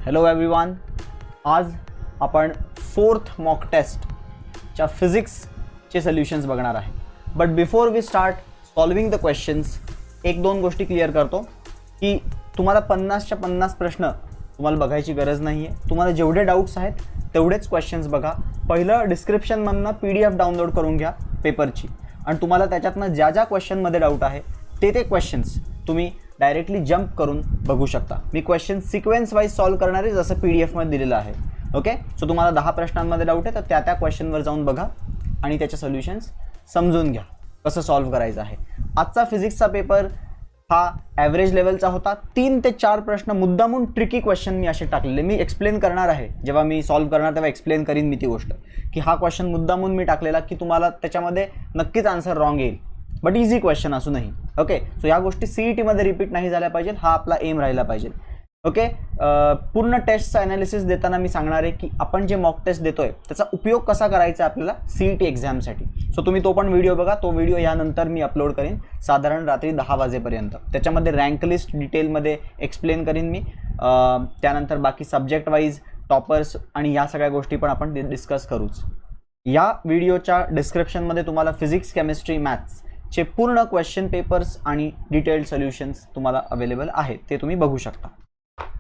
Hello everyone, आज आपण fourth mock टेस्टच्या फिजिक्सचे सोल्युशन्स बघणार आहे. But before we start solving the questions, एक दोन गोष्टी क्लिअर करतो की तुम्हाला 50च्या 50 प्रश्न तुम्हाला बघायची गरज नाही आहे. तुम्हाला जेवढे डाऊट्स आहेत तेवढेच क्वेश्चन्स बघा. पहिलं डिस्क्रिप्शनमधनं PDF डाउनलोड करून घ्या पेपरची, आणि तुम्हाला त्याच्यातनं ज्या ज्या क्वेश्चनमध्ये डाऊट आहे ते क्वेश्चन्स तुम्ही डायरेक्टली जंप करून बघू शकता. मी क्वेश्चन सिक्वेन्स वाईज सॉल्व करणार आहे जसं PDF मध्ये दिलेलं आहे. ओके, सो तुम्हाला 10 प्रश्नांमध्ये डाऊट आहे तर त्या क्वेश्चनवर जाऊन बघा आणि त्याचे सोल्युशन्स समजून घ्या कसं सॉल्व करायचं आहे. आजचा फिजिक्सचा पेपर हा ॲव्हरेज लेवलचा होता. 3 ते 4 प्रश्न मुद्दामून ट्रिकी क्वेश्चन मी असे टाकलेले. मी एक्सप्लेन करणार आहे, जेव्हा मी सॉल्व करणार तेव्हा एक्सप्लेन करीन मी ती गोष्ट की हा क्वेश्चन मुद्दामून मी टाकलेला की तुम्हाला त्याच्यामध्ये नक्कीच आन्सर रॉंग येईल, बट इझी क्वेश्चन असूनही. ओके, सो या गोष्टी CET मध्ये रिपीट नाही झाल्या पाहिजेत, हा आपला एम राहिला पाहिजे. ओके, पूर्ण टेस्टचा ॲनालिसिस देताना मी सांगणार आहे की आपण जे मॉक टेस्ट देतोय त्याचा उपयोग कसा करायचा आपल्याला CET एक्झामसाठी. सो तुम्ही तो पण व्हिडिओ बघा. तो व्हिडिओ यानंतर मी अपलोड करीन साधारण रात्री 10 वाजेपर्यंत. त्याच्यामध्ये रँक लिस्ट डिटेलमध्ये एक्सप्लेन करीन मी. त्यानंतर बाकी सब्जेक्ट वाईज टॉपर्स आणि या सगळ्या गोष्टी पण आपण डिस्कस करूच. या व्हिडिओच्या डिस्क्रिप्शनमध्ये तुम्हाला फिजिक्स, केमिस्ट्री, मॅथ्सचे पूर्ण क्वेश्चन पेपर्स आणि डिटेल्ड सोल्युशन्स तुम्हाला अवेलेबल आहेत, ते तुम्ही बघू शकता.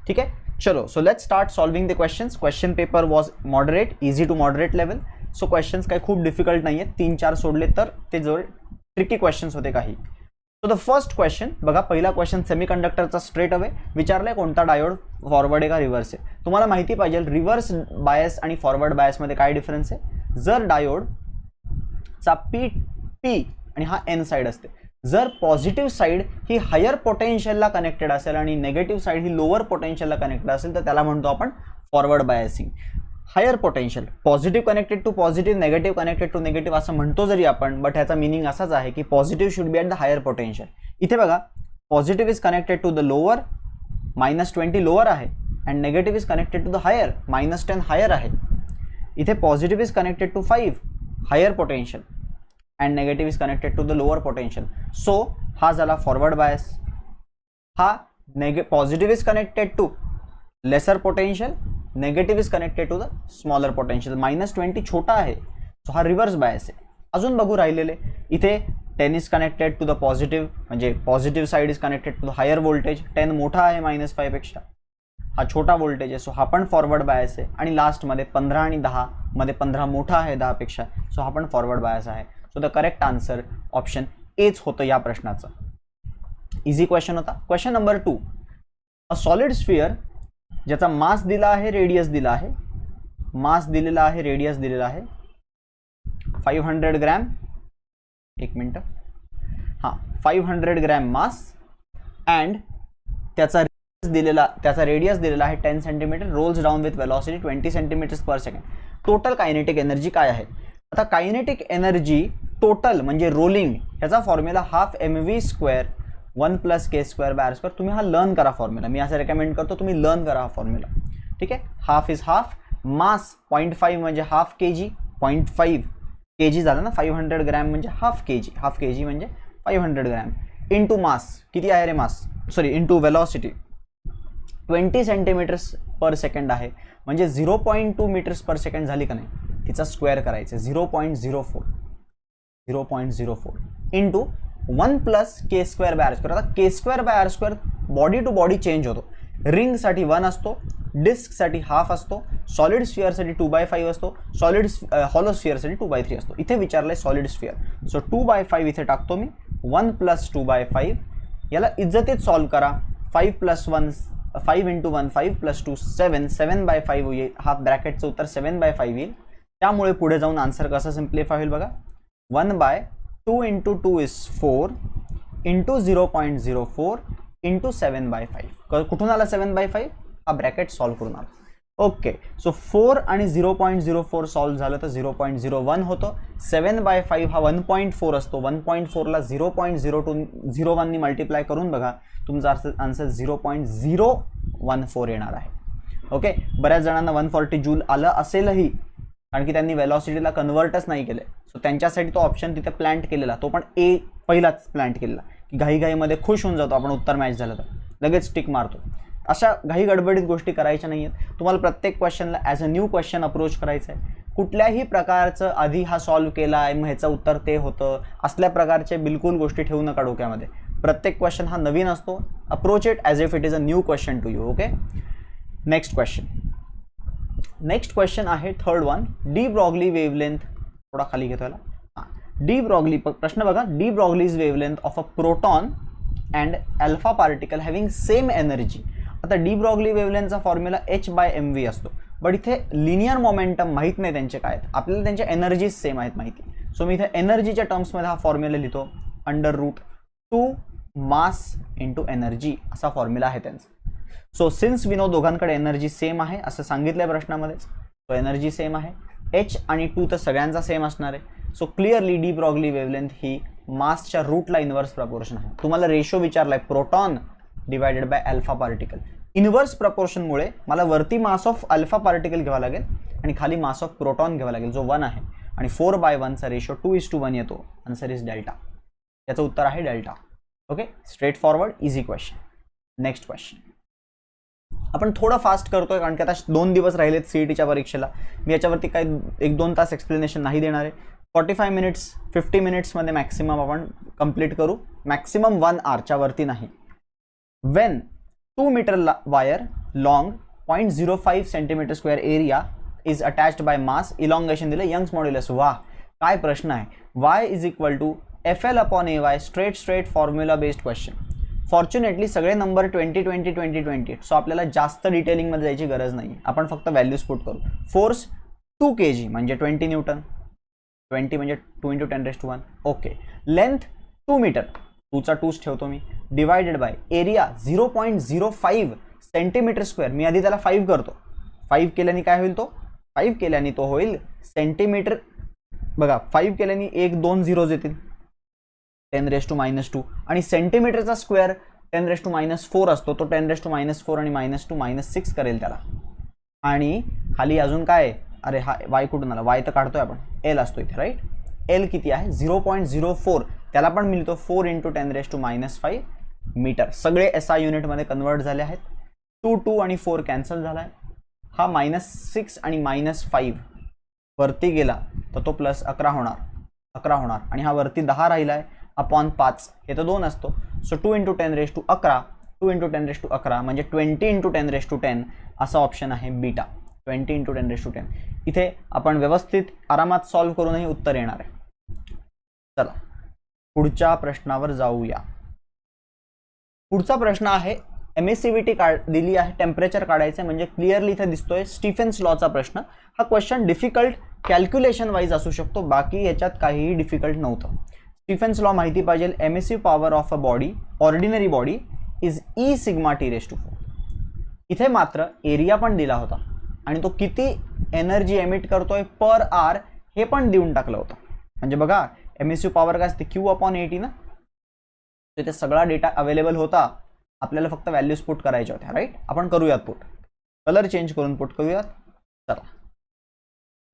ठीक आहे, चलो so let's start solving the questions. Question paper was moderate, easy to moderate level. So questions काही खूप डिफिकल्ट नाही आहेत. 3-4 सोडले तर ते जवळ ट्रिकी क्वेश्चन्स होते काही. सो द फर्स्ट क्वेश्चन बघा. पहिला क्वेश्चन सेमीकंडक्टरचा स्ट्रेट अवे विचारलाय, कोणता डायोड फॉरवर्ड आहे का रिव्हर्स आहे. तुम्हाला माहिती पाहिजे रिव्हर्स बायस आणि फॉरवर्ड बायसमध्ये काय डिफरन्स आहे. जर डायोडचा P आणि हा N साईड असते, जर पॉझिटिव्ह साईड ही हायर पोटेन्शियलला कनेक्टेड असेल आणि नेगेटिव्ह साईड ही लोअर पोटेन्शियलला कनेक्टेड असेल तर त्याला म्हणतो आपण forward biasing. Higher potential, positive connected to positive, negative connected to negative असं म्हणतो जरी आपण, बट ह्याचा मिनिंग असाच आहे की positive should be at the higher potential. इथे बघा, positive is connected to the lower, -20 lower आहे, and negative is connected to the higher, -10 higher आहे. इथे positive is connected to 5 higher potential and negative is connected to the lower potential. So हा झाला forward bias. हा positive is connected to lesser potential, negative is connected to the smaller potential. -20 छोटा आहे, so हा reverse bias आहे. अजून बघू राहिलेले, इथे 10 is connected to the positive, म्हणजे positive side is connected to the higher voltage. 10 मोठा आहे -5 पेक्षा, हा छोटा व्होल्टेज आहे, सो हा पण फॉरवर्ड बायस आहे. आणि लास्टमध्ये 15 आणि 10 मध्ये 15 मोठा आहे 10 पेक्षा, सो हा पण फॉरवर्ड बायस आहे. So the correct answer option H होतं या प्रश्नाचं. इझी क्वेश्चन होता. Question number 2. A solid sphere ज्याचा मास दिला आहे, रेडियस दिला आहे, मास दिलेला आहे, रेडियस दिलेला आहे 500 ग्रॅम. एक मिनटं, हां 500 ग्रॅम मास, अँड त्याचा रेडियस दिलेला आहे 10 centimetre, rolls down with velocity 20 centimetres per second. Total kinetic energy काय आहे. आता कायनेटिक एनर्जी टोटल म्हणजे रोलिंग, ह्याचा फॉर्म्युला ½ mv² 1 + k²/r². तुम्ही हा लर्न करा फॉर्म्युला. मी असं रेकमेंड करतो तुम्ही लर्न करा हा फॉर्म्युला. ठीक आहे, हाफ इज हाफ, मास 0.5 म्हणजे ½ kg, 0.5 kg झालं ना. 500 ग्रॅम म्हणजे ½ kg म्हणजे 500 ग्रॅम इंटू मास. किती आहे रे मास, sorry into velocity 20 centimetres per second आहे, म्हणजे 0.2 मीटर्स पर सेकंड झाली का नाही. तिचा स्क्वेअर करायचं 0.04 इंटू 1 + k²/r². आता k²/r² body to body change होतो. रिंगसाठी 1 असतो, डिस्कसाठी ½ असतो, सॉलिड स्फिअरसाठी 2/5 असतो, हॉलो स्फिअरसाठी 2/3 असतो. इथे विचारलंय सॉलिड स्फिअर, सो 2/5 इथे टाकतो मी. 1 + 2/5 याला इज्जतीत सॉल्व करा. 5 + 1 5 × 1 5 + 2 7, 7/5 येईल. हा ब्रॅकेटचं उत्तर 7/5 येईल. त्यामुळे पुढे जाऊन आन्सर कसं सिम्प्लिफाय होईल बघा. 1/2 × 2 इज 4 इंटू 0.04 इंटू 7/5. कुठून आला 7/5, हा ब्रॅकेट सॉल्व करून आला. ओके, सो 4 आणि 0.04 सॉल्व झालं तर 0.01 होतं. 7/5 हा 1.4 असतो. 1.4ला 0.0201 नी मल्टिप्लाय करून बघा, तुमचा आन्सर 0.014 येणार आहे. ओके, बऱ्याच जणांना 140 जूल आलं असेलही, कारण की त्यांनी वेलॉसिटीला कन्वर्टच नाही केले. सो त्यांच्यासाठी तो ऑप्शन तिथे प्लॅन्ट केलेला, तो पण ए पहिलाच प्लॅन्ट केलेला की घाईघाईमध्ये खुश होऊन जातो आपण उत्तर मॅच झालं तर लगेच टिक मारतो. अशा घाई गडबडीत गोष्टी करायच्या नाही आहेत. तुम्हाला प्रत्येक क्वेश्चनला as a new question approach करायचं आहे. कुठल्याही प्रकारचं आधी हा सॉल्व्ह केला आहे मग ह्याचं उत्तर ते होतं असल्या प्रकारचे बिलकुल गोष्टी ठेवू नका डोक्यामध्ये. प्रत्येक क्वेश्चन हा नवीन असतो. Approach it as if it is a new question to you. Okay, next question आहे third one. De Broglie wavelength, थोडा खाली घेतो याला. डी ब्रॉगली प्रश्न बघा. De Broglie's wavelength of a proton and alpha particle having same energy. आता de Broglie वेवलेंथचा formula h/mv असतो, बट इथे लिनियर मोमेंटम माहीत नाही त्यांचे काय आहेत, आपल्याला त्यांच्या एनर्जीज सेम आहेत माहिती. सो मी इथे एनर्जीच्या टर्म्समध्ये हा फॉर्म्युला लिहितो. √2 मास इंटू एनर्जी असा फॉर्म्युला आहे त्यांचा. सो सिन्स वी नो दोघांकडे एनर्जी सेम आहे असं सांगितलंय प्रश्नामध्येच, सो एनर्जी सेम आहे. h आणि 2 तर सगळ्यांचा सेम असणार आहे. So clearly de Broglie wavelength ही मासच्या रूटला इन्व्हर्स प्रपोर्शन आहे. तुम्हाला रेशो विचारलाय proton divided by alpha particle. Inverse प्रपोर्शनमुळे मला वरती मास ऑफ अल्फा पार्टिकल घ्यावा लागेल आणि खाली मास ऑफ प्रोटॉन घ्यावा लागेल जो 1 आहे. आणि 4/1चा रेशो 2:1 येतो. Answer is delta. याचं उत्तर आहे delta. Okay, straight forward, easy question. Next question आपण थोडं फास्ट करतोय कारण की आता 2 दिवस राहिलेत सीईटीच्या परीक्षेला. मी याच्यावरती काही 1-2 तास एक्सप्लेनेशन नाही देणार आहे. 45 मिनिट्स 50 मिनिट्समध्ये मॅक्सिमम आपण कंप्लीट करू. मॅक्सिमम 1 hourच्या वरती नाही. When 2 metre wire long 0.05 cm² area is attached by mass elongation दिलं यंग्स मॉड्युलस. वाह, काय प्रश्न आहे. y = FL/AY. Straight formula based question. Fortunately सगळे नंबर 20 सो आपल्याला जास्त डिटेलिंगमध्ये जायची गरज नाही. आपण फक्त व्हॅल्यूज पुट करू. फोर्स 2 kg म्हणजे 20 न्यूटन. 20 म्हणजे 2 × 10⁻⁴. ओके, लेंथ 2 मीटर, 2चा 2च ठेवतो मी, डिवायडेड बाय एरिया 0.05 cm². मी आधी त्याला 5 करतो. 5 केल्याने काय होईल तो? 5 केल्याने तो होईल सेंटीमीटर. बघा 5 केल्याने 1-2 झिरोज येतील, 10⁻⁻² आणि सेंटीमीटरचा स्क्वेअर 10⁻⁴ असतो. तो 10⁻⁴ आणि -2 -6 करेल त्याला. आणि खाली अजून काय? अरे हा y कुठून आला? y तर काढतोय आपण. l असतो इथे, राईट. l किती आहे? 0.04. त्याला पण मिळतो 4 × 10⁻⁵ मीटर. सगळे SI युनिटमध्ये कन्वर्ट झाले आहेत. 2 आणि 4 कॅन्सल झाला आहे. हा -6 आणि -5 वरती गेला तर तो +11 होणार आणि हा वरती 10 राहिला आहे अपॉन 5. हे तर 2 असतो. सो 2 × 10⁻11 2 × 10⁻11 म्हणजे 20 × 10⁻10 असा ऑप्शन आहे बीटा. 20 × 10⁻10. इथे आपण व्यवस्थित आरामात सॉल्व्ह करूनही उत्तर येणार आहे. चला पुढच्या प्रश्नावर जाऊया. पुढचा प्रश्न आहे एमिसिव्हिटी दिली आहे, टेम्परेचर काढायचं म्हणजे क्लिअरली इथे दिसतोय स्टीफन्स लॉचा प्रश्न. हा क्वेश्चन डिफिकल्ट कॅल्क्युलेशन वाईज असू शकतो, बाकी याच्यात काहीही डिफिकल्ट नव्हतं. स्टीफन्स लॉ माहिती पाहिजे. Emissive power of a body, ordinary body, is E⁻T⁴. इथे मात्र एरिया पण दिला होता आणि तो किती एनर्जी एमिट करतोय पर आर हे पण देऊन टाकलं होतं. म्हणजे बघा एमिसिव्ह पॉवर काय असते? Q/80 ना. तिथे सगळा डेटा अवेलेबल होता. आपल्याला फक्त व्हॅल्यूज पुट करायच्या होत्या, राईट. आपण करूयात पुट. कलर चेंज करून पुट करूयात. चला,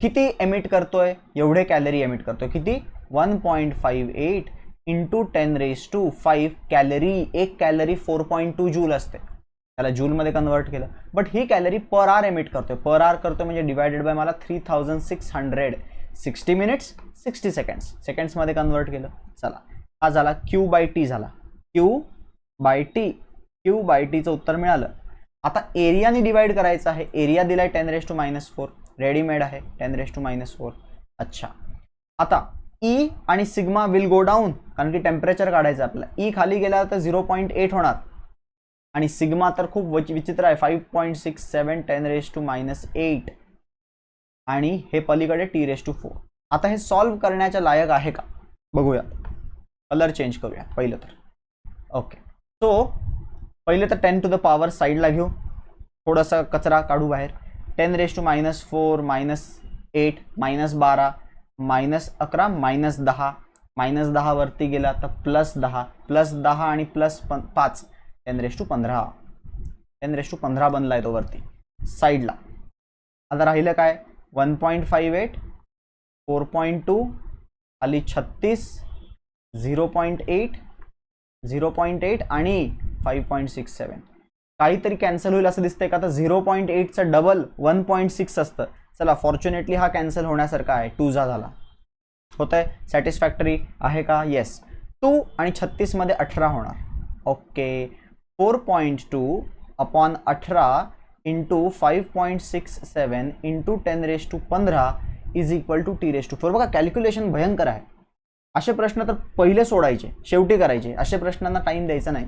किती एमिट करतोय? एवढे कॅलरी एमिट करतोय. किती? 1.58 × 10⁵ कॅलरी. 1 कॅलरी 4.2 जूल असते. त्याला जूलमध्ये कन्वर्ट केलं. बट ही कॅलरी पर आर एमिट करतोय. पर आर करतोय म्हणजे डिवायडेड बाय मला 3600 60 मिनिट्स 60 सेकंड्स. सेकंड्समध्ये कन्वर्ट केलं. चला, हा झाला Q/T झाला. Q/Tचं उत्तर मिळालं. आता एरियाने डिवाइड करायचं आहे. एरिया दिलाय 10⁻⁴. रेडीमेड आहे 10⁻⁴. अच्छा, आता E आणि सिग्मा विल गो डाऊन कारण की टेम्परेचर काढायचं आपल्याला. E खाली गेला तर 0.8 होणार आणि सिग्मा तर खूप विचित्र आहे 5.67 10⁻⁸ आणि हे पलीकडे T⁴. आता हे सॉल्व्ह करण्याच्या लायक आहे का बघूया. कलर चेंज करूया पहिलं तर. ओके, सो पहिले तर 10 to the power साईडला घेऊ. थोडासा कचरा काढू बाहेर. 10⁻⁴ -8 -12 -11 -10 वरती गेला तर +10 +10 आणि +5 10⁻15 10⁻15 बनलाय तो वरती साईडला. आता राहिलं काय? 1.58 4.2 खाली 36 0.8 आणि 5.67. काहीतरी कॅन्सल होईल असं दिसतंय का? तर 0.8चं डबल 1.6 असतं. चला फॉर्च्युनेटली हा कॅन्सल होण्यासारखा आहे, 2 झाला. होतंय, सॅटिस्फॅक्टरी आहे का? येस. 2 आणि 36 मध्ये 18 होणार. Okay, 4.2 upon 18 into 5.67 into 10⁻15 is equal to T⁻4. बघा कॅल्क्युलेशन भयंकर आहे. असे प्रश्न तर पहिले सोडायचे, शेवटी करायचे. अशा प्रश्नांना टाइम द्यायचा नाही.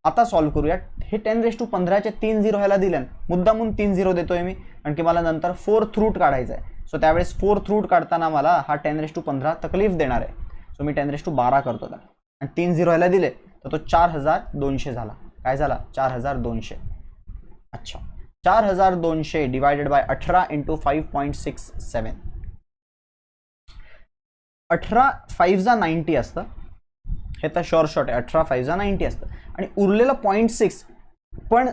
आता सॉल्व्ह करूया. हे 10⁻15चे 3 0 ह्याला दिले, मुद्दामून 3 0 देतोय मी, कारण की मला नंतर 4th रूट काढायचा आहे. सो त्यावेळेस 4th रूट काढताना मला हा 10⁻15 तकलीफ देणार आहे. सो मी 10⁻12 करतो त्याला, आणि 3 0 ह्याला दिले तर तो 4200 झाला. काय झाला? 4200. अच्छा, 4200 डिवायडेड बाय 18 इंटू 5.67. 18 5 90 असतं, हे तर शॉर्ट शॉर्ट आहे. 18 5 90 असतं, आणि उरलेलं 0.6 पण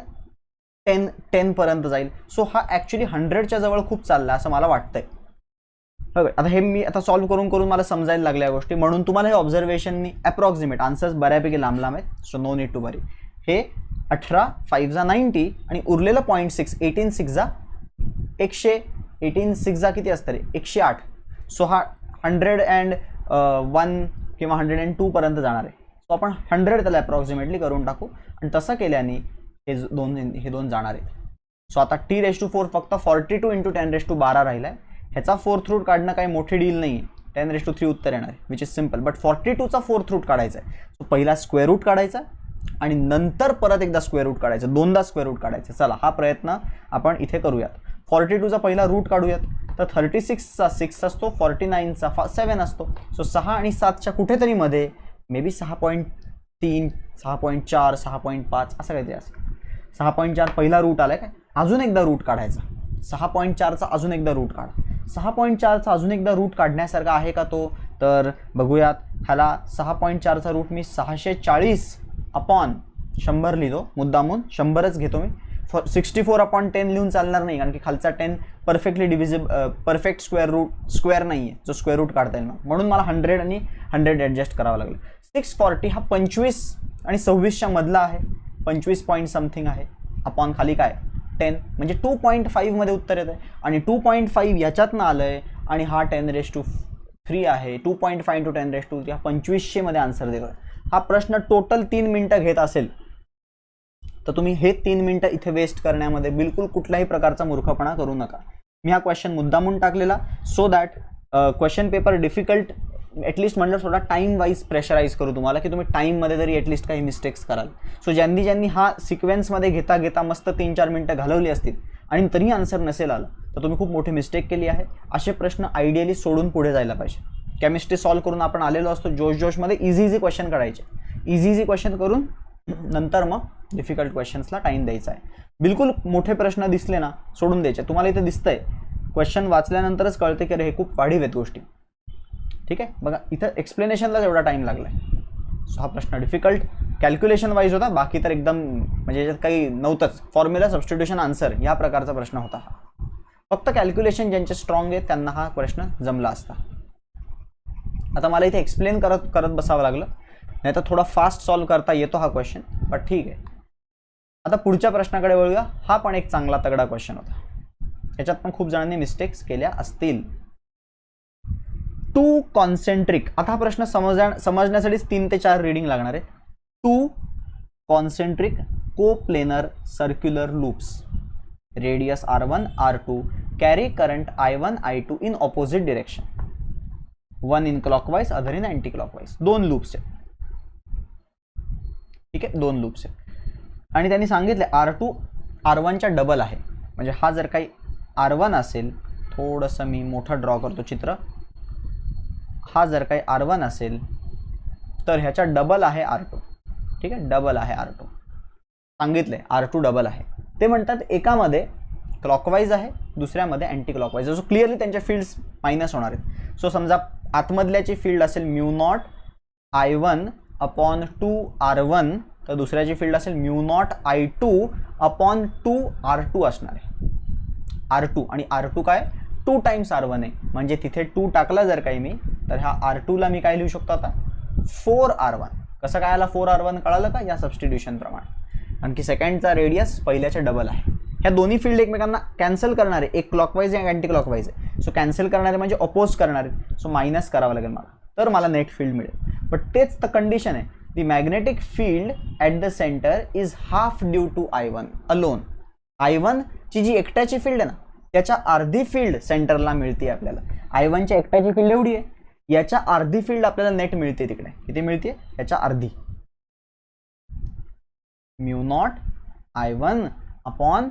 10 पर्यंत जाईल. सो हा ॲक्च्युली 100च्या जवळ खूप चालला असं मला वाटतंय. बघा आता हे मी आता सॉल्व्ह करून करून मला समजायला लागल्या गोष्टी, म्हणून तुम्हाला हे ऑब्झर्वेशननी अप्रॉक्सिमेट आन्सर्स बऱ्यापैकी लांब लांब आहेत. सो नो नीड टू वरी. हे 18 5 90 आणि उरलेलं 0.6 18 6 18 6 किती असतं रे? 108. सो हा 101 किंवा 102 पर्यंत जाणार आहे. सो आपण 100 त्याला अप्रॉक्सिमेटली करून टाकू, आणि तसं केल्याने हे दोन जाणार आहेत. सो आता T⁻4 फक्त 42 इंटू 10⁻12 राहिला आहे. ह्याचा 4th रूट काढणं काही मोठी डील नाही आहे. 10⁻3 उत्तर येणार आहे, विच इज सिम्पल. बट 42चा 4th रूट काढायचा आहे. सो पहिला स्क्वेअर रूट काढायचा आणि नंतर परत एकदा स्क्वेअर रूट काढायचं, दोनदा स्क्वेअर रूट काढायचं. चला हा प्रयत्न आपण इथे करूयात. 42चा पहिला रूट काढूयात. तर 36चा 6 असतो, 49चा 7 असतो. सो 6 आणि 7च्या कुठेतरी मध्ये मे बी 6.3 6.4 6.5 असं काहीतरी असं. 6.4 पहिला रूट आलाय काय? अजून एकदा रूट काढायचा. 6.4चा अजून एकदा रूट काढा. 6.4चा अजून एकदा रूट काढण्यासारखा आहे का तो? तर बघूयात. ह्याला 6.4चा रूट मी 640 अपॉन 100 लिहितो, मुद्दामून 100च घेतो मी. 64 अपॉन 10 लिहून चालणार नाही, कारण की खालचा 10 परफेक्टली परफेक्ट स्क्वेअर नाही आहे जो स्क्वेअर रूट काढता येईल. म्हणून मला 100 आणि 100 ॲडजस्ट करावं लागलं. 640 हा 25 आणि 26च्या मधला आहे, 25 पॉईंट समथिंग आहे. अपॉन खाली काय 10, म्हणजे 2.5 मध्ये उत्तर येत आहे. आणि 2.5 याच्यातनं आलं आहे, आणि हा 10⁻3 आहे. 2.5 इंटू 10⁻3 हा 2500 मध्ये आन्सर दिला. हा प्रश्न टोटल 3 मिनिटं घेत असेल तर तुम्ही हे 3 मिनिटं इथे वेस्ट करण्यामध्ये बिलकुल कुठल्याही प्रकारचा मूर्खपणा करू नका. मी हा क्वेश्चन मुद्दामून टाकलेला so that question paper difficult at least म्हटलं थोडा टाईम वाईज प्रेशराईज करू तुम्हाला, की तुम्ही टाईममध्ये तरी ॲटलिस्ट काही मिस्टेक्स कराल. सो ज्यांनी हा सिक्वेन्समध्ये घेता घेता मस्त 3-4 मिनिटं घालवली असतील आणि तरीही आन्सर नसेल आलं तर तुम्ही खूप मोठी मिस्टेक केली आहे. असे प्रश्न आयडियली सोडून पुढे जायला पाहिजे. केमिस्ट्री सॉल्व्ह करून आपण आलेलो असतो जोशमध्ये, इझी क्वेश्चन काढायचे. इझी क्वेश्चन करून नंतर मग डिफिकल्ट क्वेश्चन्सला टाइम द्यायचा आहे. बिलकुल मोठे प्रश्न दिसले ना सोडून द्यायचे. तुम्हाला इथे दिसतंय क्वेश्चन वाचल्यानंतरच कळते की अरे हे खूप वाढीव आहेत गोष्टी. ठीक आहे, बघा इथं एक्सप्लेनेशनलाच एवढा टाइम लागलाय. सो हा प्रश्न डिफिकल्ट कॅल्क्युलेशन वाईज होता, बाकी तर एकदम म्हणजे याच्यात काही नव्हतंच. फॉर्म्युला सबस्टिट्यूशन आन्सर या प्रकारचा प्रश्न होता हा. फक्त कॅल्क्युलेशन ज्यांचे स्ट्रॉंग आहे त्यांना हा प्रश्न जमला असता. आता मला इथे एक्सप्लेन करत बसावं लागलं, नाही तर थोडा फास्ट सॉल्व्ह करता येतो हा क्वेश्चन, पण ठीक आहे. आता पुढच्या प्रश्नाकडे वळूया. हा पण एक चांगला तगडा क्वेश्चन होता, याच्यात पण खूप जणांनी मिस्टेक्स केल्या असतील. 2 कॉन्सेंट्रिक, आता हा प्रश्न समजण्यासाठी 3 ते 4 रीडिंग लागणार आहे. 2 concentric coplanar circular loops, radius R1 R2 carry current I1 I2 in opposite direction, one in clockwise other in anti clockwise. 2 loops आहेत. ठीक आहे, 2 लूप्स आहेत आणि त्यांनी सांगितले R2 R1च्या डबल आहे. म्हणजे हा जर काही R1 असेल, थोडंसं मी मोठं ड्रॉ करतो चित्र. हा जर काही R1 असेल तर ह्याच्या डबल आहे R2. ठीक आहे, डबल आहे R2 सांगितलंय. R2 डबल आहे. ते म्हणतात एकामध्ये क्लॉकवाईज आहे, दुसऱ्यामध्ये अँटी क्लॉकवाईज. सो क्लिअरली त्यांच्या फील्ड्स मायनस होणार आहेत. सो समजा आतमधल्याची फील्ड असेल μ0 I1 अपॉन 2 R1, तर दुसऱ्याची फील्ड असेल μ0 I2 अपॉन 2 R2 असणार आहे. R2 आणि R2 काय 2 टाइम्स R1 आहे, म्हणजे तिथे 2 टाकला जर काही मी, तर ह्या R2ला मी काय लिहू शकतो आता 4 R1. कसं काय आला 4 R1 कळालं का? या सबस्टिट्यूशन प्रमाणे. कारण की सेकंडचा रेडियस पहिल्याच्या डबल आहे. ह्या दोन्ही फील्ड एकमेकांना कॅन्सल करणारे, एक क्लॉकवाईज आहे अँटी क्लॉकवाईज आहे. सो कॅन्सल करणारे म्हणजे अपोज करणारे, सो मायनस करावं लागेल मला, तर मला नेट फील्ड मिळेल. बट तेच तर कंडिशन आहे. The magnetic field at the centre is half due to I1 alone. I1 ची जी एकट्याची फील्ड आहे ना, त्याच्या अर्धी फील्ड सेंटरला मिळते आपल्याला. I1 च्या एकट्याची फील्ड एवढी आहे, याच्या अर्धी फील्ड आपल्याला नेट मिळते तिकडे. किती मिळते? याच्या अर्धी. Mu naught I1 upon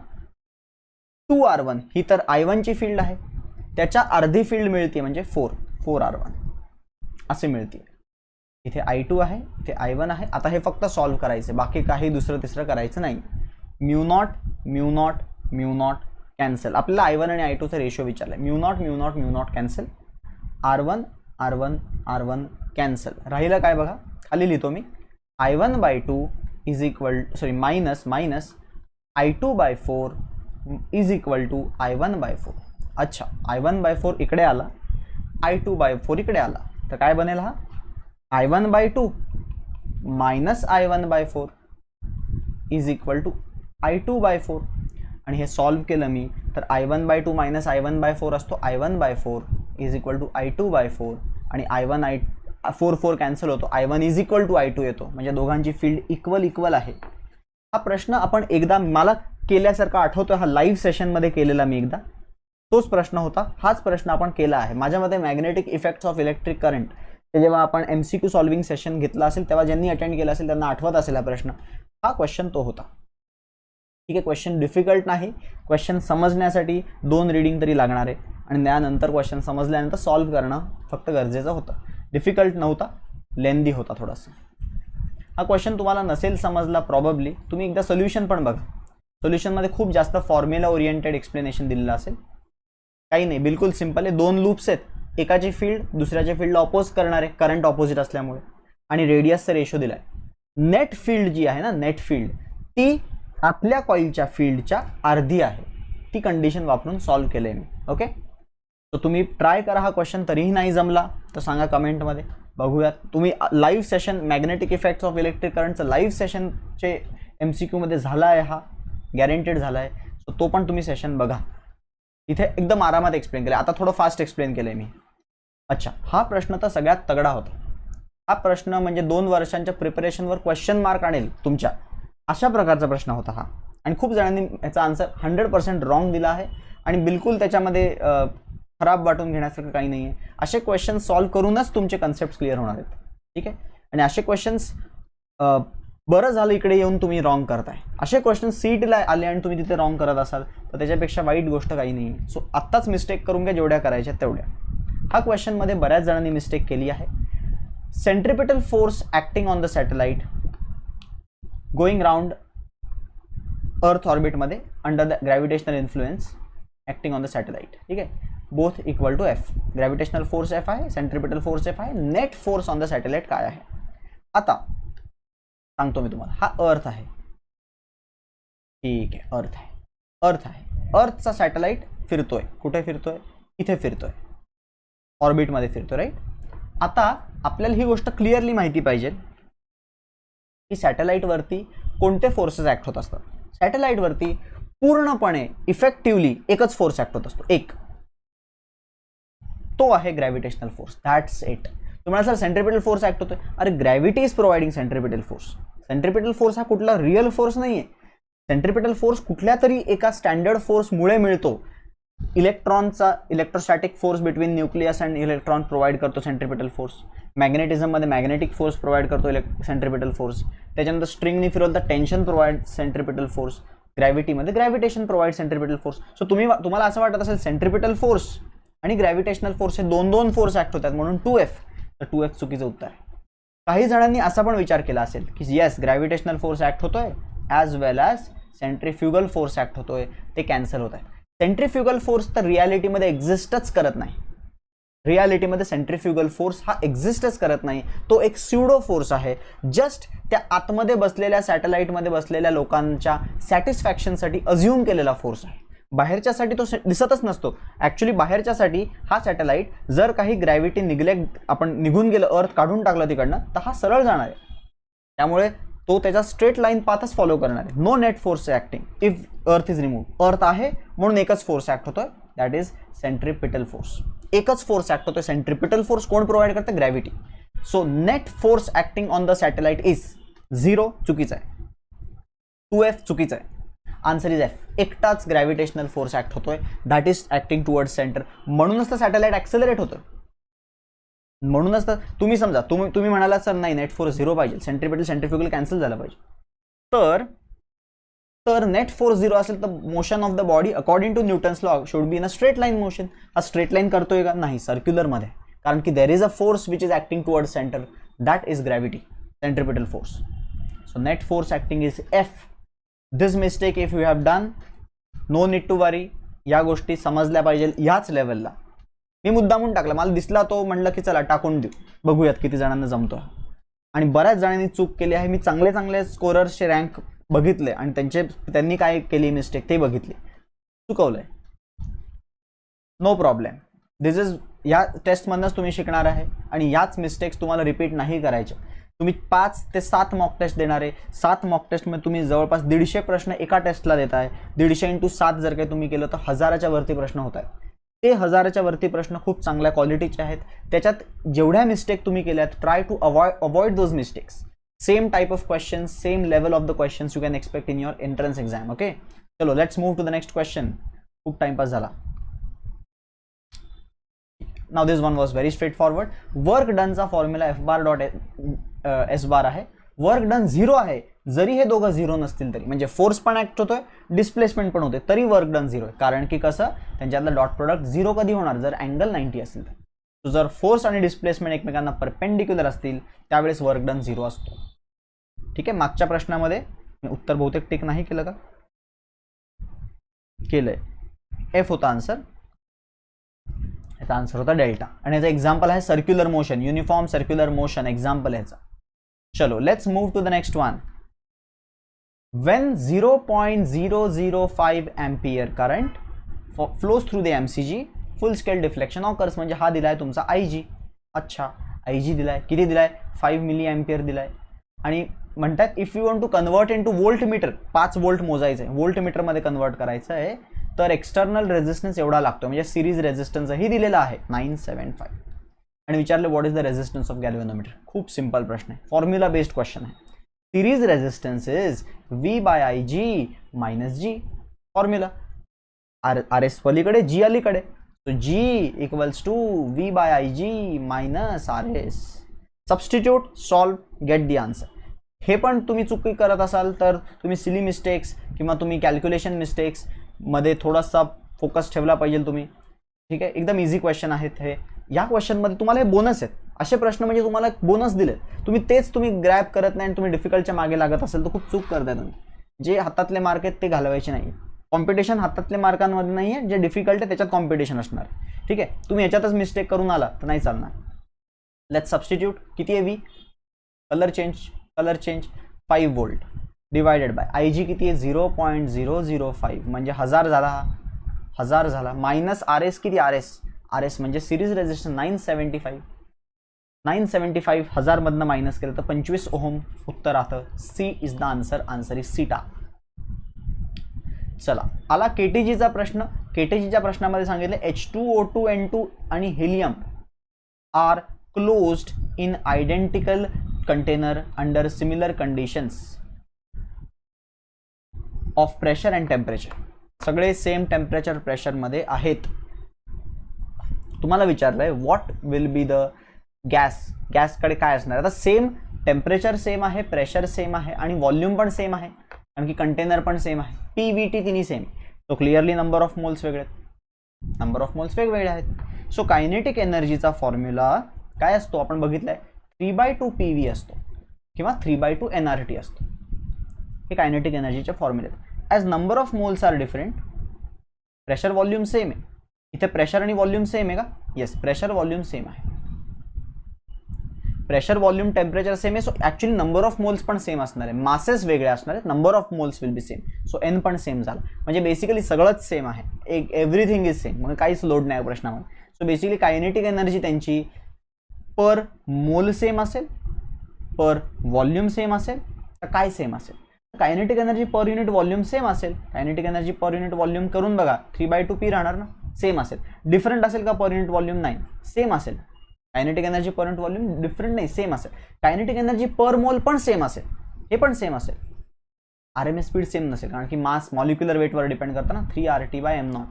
2R1. ही तर I1 ची फील्ड आहे, त्याच्या अर्धी फील्ड मिळते म्हणजे 4R1 असे मिळते. इथे I2 आहे, इथे I1 आहे. आता हे फक्त सॉल्व्ह करायचं, बाकी काही दुसरं तिसरं करायचं नाही. Mu not mu not mu not cancel. आपल्याला I1 आणि I2चा रेशो विचारलाय. Mu not mu not mu not cancel. R1 R1 R1 cancel. राहिलं काय बघा, खाली लिहितो मी. I1/2 is equal minus I2/4 is equal to I1/4. अच्छा, I1/4 इकडे आला, I2/4 इकडे आला, तर काय बनेल हा? I1/2 minus I1/4 is equal to I2/4. आणि हे सॉल्व्ह केलं मी तर I1/2 मायनस I1/4 असतो I1/4 is equal to I2/4. आणि I4 कॅन्सल होतो, I1 is equal to I2 येतो, म्हणजे दोघांची फील्ड इक्वल आहे. हा प्रश्न आपण एकदा मला केल्यासारखा आठवतोय, हा लाईव्ह सेशनमध्ये केलेला मी एकदा. तोच प्रश्न होता, हाच प्रश्न आपण केला आहे. माझ्यामध्ये magnetic effects of electric current, ते जेव्हा आपण MCQ सॉल्विंग सेशन घेतला असेल तेव्हा ज्यांनी अटेंड केला असेल त्यांना आठवत असेल हा प्रश्न. हा क्वेश्चन तो होता. ठीक आहे, क्वेश्चन डिफिकल्ट नाही. क्वेश्चन समजण्यासाठी 2 रीडिंग तरी लागणार आहे, आणि त्यानंतर क्वेश्चन समजल्यानंतर सॉल्व्ह करणं फक्त गरजेचं होतं. डिफिकल्ट नव्हता, लेंदी होता थोडासा. हा क्वेश्चन तुम्हाला नसेल समजला प्रॉबब्ली, तुम्ही एकदा सोल्युशन पण बघा. सोल्युशनमध्ये खूप जास्त फॉर्म्युला ओरिएंटेड एक्सप्लेनेशन दिलेलं असेल. काही नाही, बिलकुल सिंपल आहे. 2 लूप्स आहेत, एकाची फील्ड दुसऱ्याच्या फील्डला अपोज करणारे, करंट ऑपोजिट असल्यामुळे, आणि रेडियसचा रेशो दिलाय. नेट फील्ड जी आहे ना, नेट फील्ड ती आपल्या कॉइलच्या फील्डच्या अर्धी आहे. ती कंडिशन वापरून सॉल्व्ह केलंय मी. ओके, तर तुम्ही ट्राय करा हा क्वेश्चन. तरीही नाही जमला तर सांगा कमेंटमध्ये, बघूयात. तुम्ही live session magnetic effects of electric करंटचं लाईव्ह सेशनचे MCQ मध्ये झाला आहे, हा गॅरंटेड झाला आहे. सो तो पण तुम्ही सेशन बघा. इथे एकदम आरामात एक्सप्लेन केलं. आता थोडं फास्ट एक्सप्लेन केलंय मी. अच्छा, हा प्रश्न तर सगळ्यात तगडा होता. हा प्रश्न म्हणजे 2 वर्षांच्या प्रिपरेशनवर क्वेश्चन मार्क आणेल तुमच्या, अशा प्रकारचा प्रश्न होता हा. आणि खूप जणांनी याचा आन्सर 100% रॉंग दिला आहे, आणि बिलकुल त्याच्यामध्ये खराब वाटून घेण्यासारखं काही नाही आहे. असे क्वेश्चन सॉल्व्ह करूनच तुमचे कन्सेप्ट क्लिअर होणार आहेत. ठीक आहे, आणि असे क्वेश्चन्स बरं झालं इकडे येऊन तुम्ही रॉंग करताय. असे क्वेश्चन सीईटीला आले आणि तुम्ही तिथे रॉंग करत असाल तर त्याच्यापेक्षा वाईट गोष्ट काही नाही आहे. सो आत्ताच मिस्टेक करून घ्या, जेवढ्या करायच्या तेवढ्या. हा क्वेश्चनमध्ये बऱ्याच जणांनी मिस्टेक केली आहे. Centripetal force acting on the satellite going round earth ऑर्बिटमध्ये under the gravitational influence acting on the satellite. ठीक आहे, both equal to F. Gravitational force F आहे, सेंट्रिपिटल फोर्स F आहे. Net force on the satellite काय आहे? आता सांगतो मी तुम्हाला. हा अर्थ आहे. ठीक आहे, अर्थ आहे. अर्थचा सॅटेलाइट फिरतोय. कुठे फिरतोय? इथे फिरतोय, ऑर्बिटमध्ये फिरतोय, राईट. आता आपल्याला ही गोष्ट क्लिअरली माहिती पाहिजे की सॅटेलाइटवरती कोणते फोर्सेस ॲक्ट होत असतात. सॅटेलाइटवरती पूर्णपणे इफेक्टिव्हली एकच फोर्स ॲक्ट होत असतो, एक. तो आहे ग्रॅव्हिटेशनल फोर्स. That's it. तुम्हाला सर सेंट्रिपिटल फोर्स ॲक्ट होतोय. अरे, gravity is providing centripetal force. Centripetal force हा कुठला रिअल फोर्स नाही आहे. सेंट्रिपिटल फोर्स कुठल्या तरी एका स्टँडर्ड फोर्समुळे मिळतो. इलेक्ट्रॉनचा electrostatic force between nucleus and electron provide करतो सेंट्रिपिटल फोर्स. मॅग्नेटिझममध्ये मॅग्नेटिक फोर्स प्रोव्हाइड करतो सेंट्रिपिटल फोर्स. त्याच्यानंतर स्ट्रिंगनी फिरवलं तर टेन्शन प्रोव्हाइड सेंट्रिपिटल फोर्स. ग्रॅव्हिटीमध्ये gravitation provide centripetal force. So तुम्हाला असं वाटत असेल सेंट्रिपिटल फोर्स आणि ग्रॅव्हिटेशनल फोर्स हे 2 फोर्स ॲक्ट होतात म्हणून 2F, तर 2F चुकीचं उत्तर आहे. काही जणांनी असा पण विचार केला असेल की येस, ग्रॅव्हिटेशनल फोर्स ॲक्ट होतोय ॲज वेल ॲज सेंट्रिफ्युगल फोर्स ॲक्ट होतोय, ते कॅन्सल होत आहे. सेंट्रिफ्युगल फोर्स तर रियालिटीमध्ये एक्झिस्टच करत नाही. रियालिटीमध्ये सेंट्रिफ्युगल फोर्स हा एक्झिस्टच करत नाही. तो एक स्युडो फोर्स आहे. जस्ट त्या आतमध्ये बसलेल्या सॅटेलाइटमध्ये बसलेल्या लोकांच्या सॅटिस्फॅक्शनसाठी अज्युम केलेला फोर्स आहे. बाहेरच्यासाठी तो दिसतच नसतो. ॲक्च्युली बाहेरच्यासाठी हा सॅटेलाइट जर काही ग्रॅव्हिटी निग्लेक्ट आपण निघून गेलं, अर्थ काढून टाकलं तिकडनं, तर हा सरळ जाणार आहे. त्यामुळे तो त्याचा स्ट्रेट लाईन पाथच फॉलो करणार आहे. No net force acting if earth is remove. Earth आहे म्हणून एकच फोर्स ॲक्ट होतोय, दॅट इज सेंट्रिपिटल फोर्स. एकच फोर्स ॲक्ट होतोय. सेंट्रिपिटल फोर्स कोण प्रोव्हाइड करतं? Gravity. So net force acting on the satellite is 0. चुकीचं आहे. 2F चुकीचं आहे. Answer is F. एकटाच ग्रॅव्हिटेशनल फोर्स ॲक्ट होतोय, that is acting towards centre. म्हणूनच तर सॅटेलाइट ॲक्सेलरेट होतं. म्हणूनच तर तुम्ही समजा तुम्ही म्हणाला सर नाही नेट फोर्स 0 पाहिजे, सेंट्रिपिटल सेंट्रिफ्युगल कॅन्सल झालं पाहिजे. तर नेट फोर्स 0 असेल तर motion of the body according to Newton's law should be in a straight line motion. हा स्ट्रेट लाईन करतोय का? नाही, सर्क्युलरमध्ये. कारण की there is a force which is acting towards centre, that is gravity, centripetal force. So net force acting is F. This mistake if you have done, no need to worry. या गोष्टी समजल्या पाहिजे ह्याच लेवलला. मी मुद्दामून टाकला, मला दिसला तो, म्हणलं की चला टाकून देऊ, बघूयात किती जणांना जमतो. आणि बऱ्याच जणांनी चूक केली आहे. मी चांगले चांगले स्कोरर्सचे रँक बघितले आणि त्यांनी काय केली मिस्टेक ते बघितली, चुकवलंय. No problem. दिस इज या टेस्टमधनंच तुम्ही शिकणार आहे आणि याच मिस्टेक्स तुम्हाला रिपीट नाही करायच्या. तुम्ही 5 ते 7 मॉक टेस्ट देणार आहे. 7 मॉक टेस्टमध्ये तुम्ही जवळपास 150 प्रश्न एका टेस्टला देत आहे. 150 × 7 जर काही तुम्ही केलं तर 1000च्या वरती प्रश्न होत आहेत. ते 1000च्या वरती प्रश्न खूप चांगल्या क्वालिटीचे आहेत. त्याच्यात जेवढ्या मिस्टेक तुम्ही केल्यात, try to avoid those mistakes. Same type of questions, same level of the questions you can expect in your entrance exam. Okay, चलो let's move to the next question. खूप टाइमपास झाला. Now this one was very straightforward. Work डनचा formula F bar dot S bar आहे. Work done 0 आहे जरी हे दोघं 0 नसतील तरी, म्हणजे फोर्स पण ऍक्ट होतोय, डिस्प्लेसमेंट पण होते, तरी वर्क डन 0 आहे. कारण की कसं, त्यांच्यातलं डॉट प्रोडक्ट 0 कधी होणार? जर अँगल 90 असेल तर. तो जर फोर्स आणि डिस्प्लेसमेंट एकमेकांना परपेंडिक्युलर असतील त्यावेळेस वर्क डन 0 असतो. ठीक आहे. मागच्या प्रश्नामध्ये उत्तर बहुतेक टिक नाही केलं का? केलंय. F होता आन्सर. याचा आन्सर होता डेल्टा. आणि याचा एक्झाम्पल आहे circular motion, uniform circular motion example ह्याचा. चलो let's move to the next one. When 0.005 ampere current flows through the MCG, full scale deflection occurs. म्हणजे हा दिलाय तुमचा IG. अच्छा, IG दिलाय, किती दिलाय? 5 मिली एम्पियर दिलाय. आणि म्हणतात if you want to convert into voltmeter, 5 volt मोजायचं आहे, वोल्ट मीटर मध्ये कन्वर्ट करायचं आहे, तर एक्सटर्नल रेजिस्टन्स एवढा लागतो. म्हणजे सिरीज रेजिस्टन्सही दिलेला आहे 975. आणि विचारले what is the resistance of galvanometer. खूप सिंपल प्रश्न आहे, फॉर्म्युला बेस्ड क्वेश्चन आहे. Series resistance is V by IG minus G. Formula RS पलीकडे, G अलीकडे. So G equals to V by IG minus RS. Substitute, solve, get the answer. हे पण तुम्ही चुकी करत असाल तर तुम्ही सिली मिस्टेक्स किंवा तुम्ही कॅल्क्युलेशन मिस्टेक्स मध्ये थोडासा फोकस ठेवला पाहिजे तुम्ही. ठीक आहे. एकदम इझी क्वेश्चन आहेत हे. या क्वेश्चन मध्ये तुम्हाला हे बोनस आहेत. असे प्रश्न म्हणजे तुम्हाला बोनस दिले, तुम्ही तेच तुम्ही ग्रॅब करत नाही आणि तुम्ही डिफिकल्टच्या मागे लागत असेल तर खूप चूक करताय तुम्ही. जे हातातले मार्क आहेत ते घालवायचे नाही. कॉम्पिटिशन हातातल्या मार्कांमध्ये नाही आहे, जे डिफिकल्ट आहे त्याच्यात कॉम्पिटिशन असणार. ठीक आहे. तुम्ही याच्यातच मिस्टेक करून आला तर नाही चालणार. Let's substitute. किती आहे V? Colour change 5 volt divided by IG किती आहे? 0.005 म्हणजे 1000 झाला, 1000 झाला. मायनस RS किती? RS म्हणजे सिरीज रेजिस्टन्स 975 1000 मधनं मायनस केलं तर 25 ओहम उत्तर राहतं. C is the answer. Answer is सीटा. चला, आला केटीजीचा प्रश्न. केटीजीच्या प्रश्नामध्ये सांगितले H2O2 N2 आणि helium are closed in identical container under similar conditions of pressure and temperature. सगळे सेम टेम्परेचर प्रेशर मध्ये आहेत. तुम्हाला विचारलंय व्हॉट विल बी द गॅसकडे काय असणार. आता सेम टेम्परेचर सेम आहे, प्रेशर सेम आहे आणि व्हॉल्यूम पण सेम आहे, कारण की कंटेनर पण सेम आहे. PVT तिन्ही same. So clearly number of moles वेगळे आहेत, नंबर ऑफ मोल्स वेगवेगळे आहेत. सो कायनेटिक एनर्जीचा फॉर्म्युला काय असतो आपण बघितलंय, 3/2 PV असतो किंवा 3/2 nRT असतो. हे कायनेटिक एनर्जीचे फॉर्म्युले आहेत. As number of moles are different, pressure volume same आहे. इथे प्रेशर आणि व्हॉल्यूम सेम आहे का? येस, प्रेशर व्हॉल्यूम सेम आहे. प्रेशर व्हॉल्यूम टेम्परेचर सेम आहे. So actually number of moles पण सेम असणार आहे, मासेस वेगळे असणार आहेत, number of moles will be same. So N पण सेम झाला, म्हणजे बेसिकली सगळंच सेम आहे. एव्हरीथिंग इज सेम, म्हणजे काहीच लोड नाही प्रश्नामध्ये. सो बेसिकली कायनेटिक एनर्जी त्यांची पर मोल सेम असेल, पर व्हॉल्यूम सेम असेल तर काय सेम असेल? Kinetic energy per unit volume same असेल. Kinetic energy per unit volume करून बघा, 3/2p राहणार ना, सेम असेल. डिफरंट असेल का पर युनिट व्हॉल्यूम? नाही, सेम असेल. Kinetic energy per unit volume different नाही, सेम असेल. कायनेटिक एनर्जी पर मोल पण सेम असेल, हे पण सेम असेल. RMS स्पीड सेम नसेल, कारण की मास मॉलिक्युलर वेटवर डिपेंड करतं ना, 3RT/m0.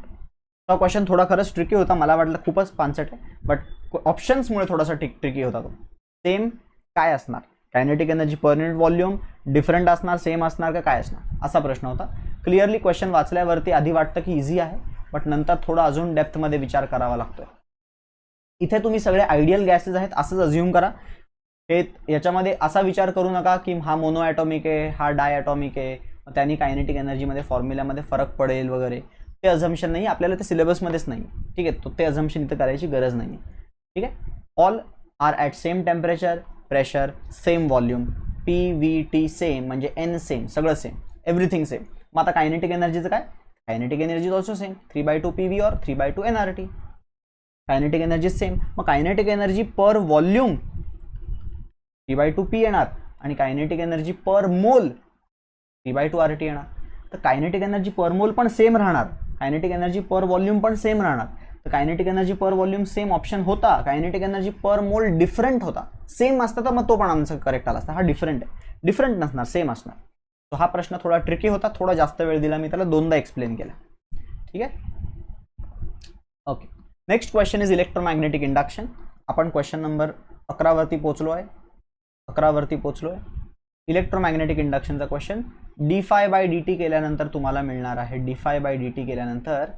हा क्वेश्चन थोडा खरंच ट्रिकी होता, मला वाटलं खूपच पानसट आहे, बट ऑप्शन्समुळे थोडासा ट्रिकी होता तो. सेम काय असणार? Kinetic energy per unit volume different असणार, सेम असणार का काय असणार, असा प्रश्न होता. क्लिअरली क्वेश्चन वाचल्यावरती आधी वाटतं की इझी आहे, बट नंतर थोडा अजून डेप्थमध्ये विचार करावा लागतोय. इथे तुम्ही सगळे आयडियल गॅसेस आहेत असंच अज्युम करा. हे याच्यामध्ये असा विचार करू नका की हा मोनो ॲटॉमिक आहे, हा डाय ॲटॉमिक आहे, त्यांनी कायनेटिक एनर्जीमध्ये फॉर्म्युल्यामध्ये फरक पडेल वगैरे, ते अझम्पशन नाही, आपल्याला ते सिलेबसमध्येच नाही. ठीक आहे, तो ते अझम्पशन इथं करायची गरज नाही. ठीक आहे, all are at same temperature, pressure, same volume, PVT same म्हणजे N सेम, सगळं सेम, एव्हरीथिंग सेम. मग आता कायनेटिक एनर्जीचं काय? Kinetic energy also same, 3/2PV और 3/2 nRT. Kinetic energy same. मग कायनेटिक एनर्जी पर व्हॉल्यूम 3/2p येणार आणि कायनेटिक एनर्जी पर मोल 3/2 RT येणार. तर कायनेटिक एनर्जी पर मोल पण सेम राहणार, कायनेटिक एनर्जी पर व्हॉल्यूम पण सेम राहणार. तर कायनेटिक एनर्जी पर व्हॉल्यूम सेम ऑप्शन होता, कायनेटिक एनर्जी पर मोल डिफरंट होता. सेम असता तर मग तो पण आन्सर करेक्ट आला असता. हा डिफरंट आहे, डिफरंट नसणार, सेम असणार. तो हा प्रश्न थोडा ट्रिकी होता, थोडा जास्त वेळ दिला मी त्याला, दोनदा एक्सप्लेन केला. ठीक आहे, okay. Next question is electromagnetic induction. आपण क्वेश्चन नंबर 11 वरती पोहोचलो आहे. Electromagnetic इंडक्शनचा question. d∅dt केल्यानंतर तुम्हाला मिळणार आहे, d∅dt केल्यानंतर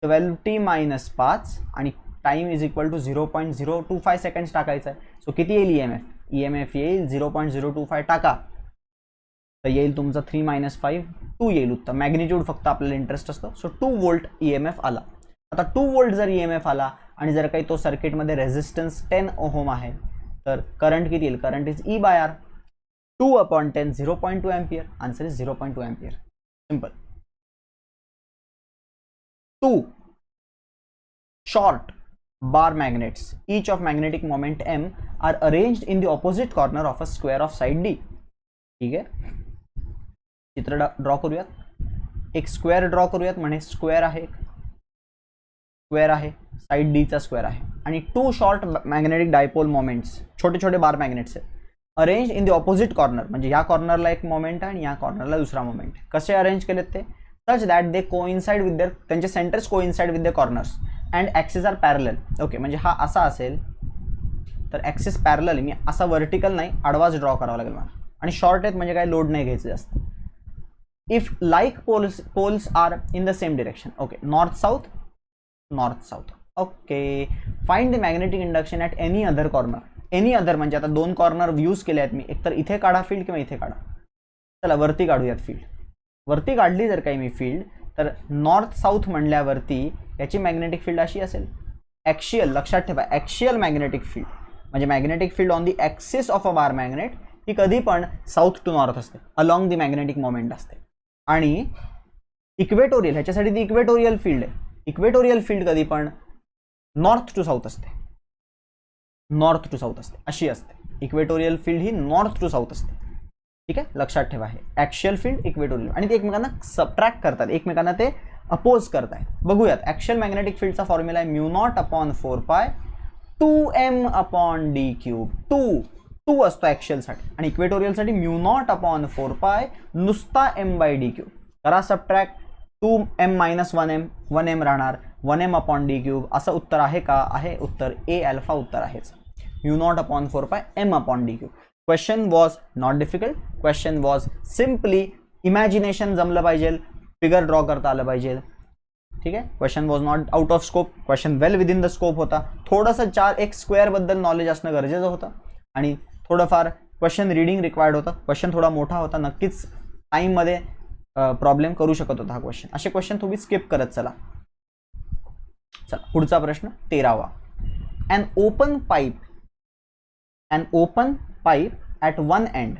12t-5 आणि time is equal to 0.025 seconds टाकायचा आहे. सो किती येईल EMF येईल 0.025 टाका, तर येईल तुमचा 3 - 2 येईल उत्तर. मॅग्निट्यूड फक्त आपल्याला इंटरेस्ट असतो. सो 2 व्होल्ट EMF आला. आता 2 व्होल्ट जर EMF आला आणि जर काही तो सर्किटमध्ये रेझिस्टन्स 10 ओहम आहे, तर करंट किती येईल? Current is E/R. 2/10 0.2 ampere. Answer is 0.2 ampere. Simple. 2 short bar magnets, each of magnetic moment M, are arranged in the opposite corner of a square of side D. ठीक आहे, चित्र draw करूयात. एक square draw करूयात. म्हणे square आहे, square आहे, side D चा स्क्वेअर आहे आणि 2 शॉर्ट मॅग्नेटिक डायपोल मोमेंट्स, छोटे छोटे बार मॅग्नेट्स आहेत, arrange in the opposite corner. म्हणजे या कॉर्नरला एक मोमेंट आहे आणि या कॉर्नरला दुसरा मोमेंट. कसे अरेंज केलेत ते? Such that they coincide with their, त्यांचे centres coincide with the corners and axis are parallel. Okay, म्हणजे हा असा असेल तर ॲक्सिस पॅरलल, मी असा वर्टिकल नाही, आडवाच ड्रॉ करावा लागेल मला. आणि शॉर्ट आहेत म्हणजे काय, लोड नाही घ्यायचं जास्त. If like poles are in the same direction. Okay, north south, north south. Okay, find the magnetic induction at any other corner. Any other म्हणजे आता 2 कॉर्नर यूज केले आहेत मी, एकतर इथे काढा फील्ड किंवा इथे काढा. चला वरती काढूयात फील्ड. वरती काढली जर काही मी फील्ड, तर नॉर्थ साऊथ म्हणल्यावरती याची मॅग्नेटिक फील्ड अशी असेल, ॲक्शियल. लक्षात ठेवा, ॲक्शियल मॅग्नेटिक फील्ड म्हणजे magnetic field on the axis of a bar magnet ही कधी पण साऊथ टू नॉर्थ असते, अलॉंग दी मॅग्नेटिक मोमेंट असते. आणि इक्वेटोरियल, ह्याच्यासाठी ती इक्वेटोरियल फील्ड आहे. इक्वेटोरियल फील्ड कधी पण नॉर्थ टू साऊथ असते, नॉर्थ टू साऊथ असते, अशी असते. इक्वेटोरियल फील्ड ही नॉर्थ टू साऊथ असते. ठीक आहे, लक्षात ठेवा. हे ॲक्शियल फील्ड, इक्वेटोरियल, आणि ते एकमेकांना सबट्रॅक्ट करतात, एकमेकांना ते अपोज करतायत. बघूयात. ॲक्शियल मॅग्नेटिक फील्डचा फॉर्म्युला आहे μ0/4π 2m/d³. 2 असतो ॲक्शियलसाठी आणि इक्वेटोरियलसाठी μ0/4π नुसता m/d³. करा सबट्रॅक्ट. 2m - 1m राहणार, 1m/d³. असं उत्तर आहे का? आहे. उत्तर A अल्फा उत्तर आहेच. μ0/4π m/d³. Question was not difficult, question was simply imagination जमलं पाहिजे, फिगर ड्रॉ करता आलं पाहिजे. ठीक आहे, question was not out of scope, question well within the scope होता. थोडंसं 4 स्क्वेअर बद्दल नॉलेज असणं गरजेचं होतं आणि थोडंफार क्वेश्चन रीडिंग रिक्वायर्ड होतं. क्वेश्चन थोडा मोठा होता, नक्कीच टाईममध्ये प्रॉब्लेम करू शकत होता हा क्वेश्चन. असे क्वेश्चन तुम्ही स्किप करत चला. पुढचा प्रश्न 13वा. An open pipe at one end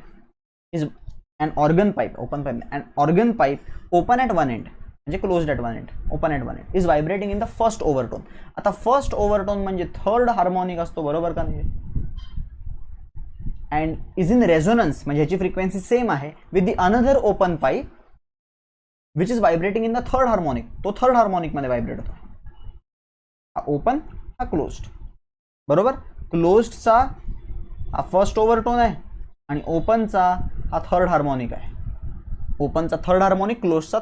is an organ pipe. An organ pipe open at one end म्हणजे closed at one end, open at one end, is vibrating in the first overtone. आता first ओव्हरटोन म्हणजे third harmonic असतो, बरोबर का नाही? And is in resonance म्हणजे ह्याची frequency same आहे with the another open pipe which is vibrating in the third harmonic, तो थर्ड हार्मोनिकमध्ये व्हायब्रेट होतो. हा ओपन, हा क्लोज्ड. बरोबर. क्लोज्डचा हा फर्स्ट ओव्हरटोन आहे आणि ओपनचा हा थर्ड हार्मोनिक आहे. ओपनचा थर्ड हार्मोनिक, क्लोजचा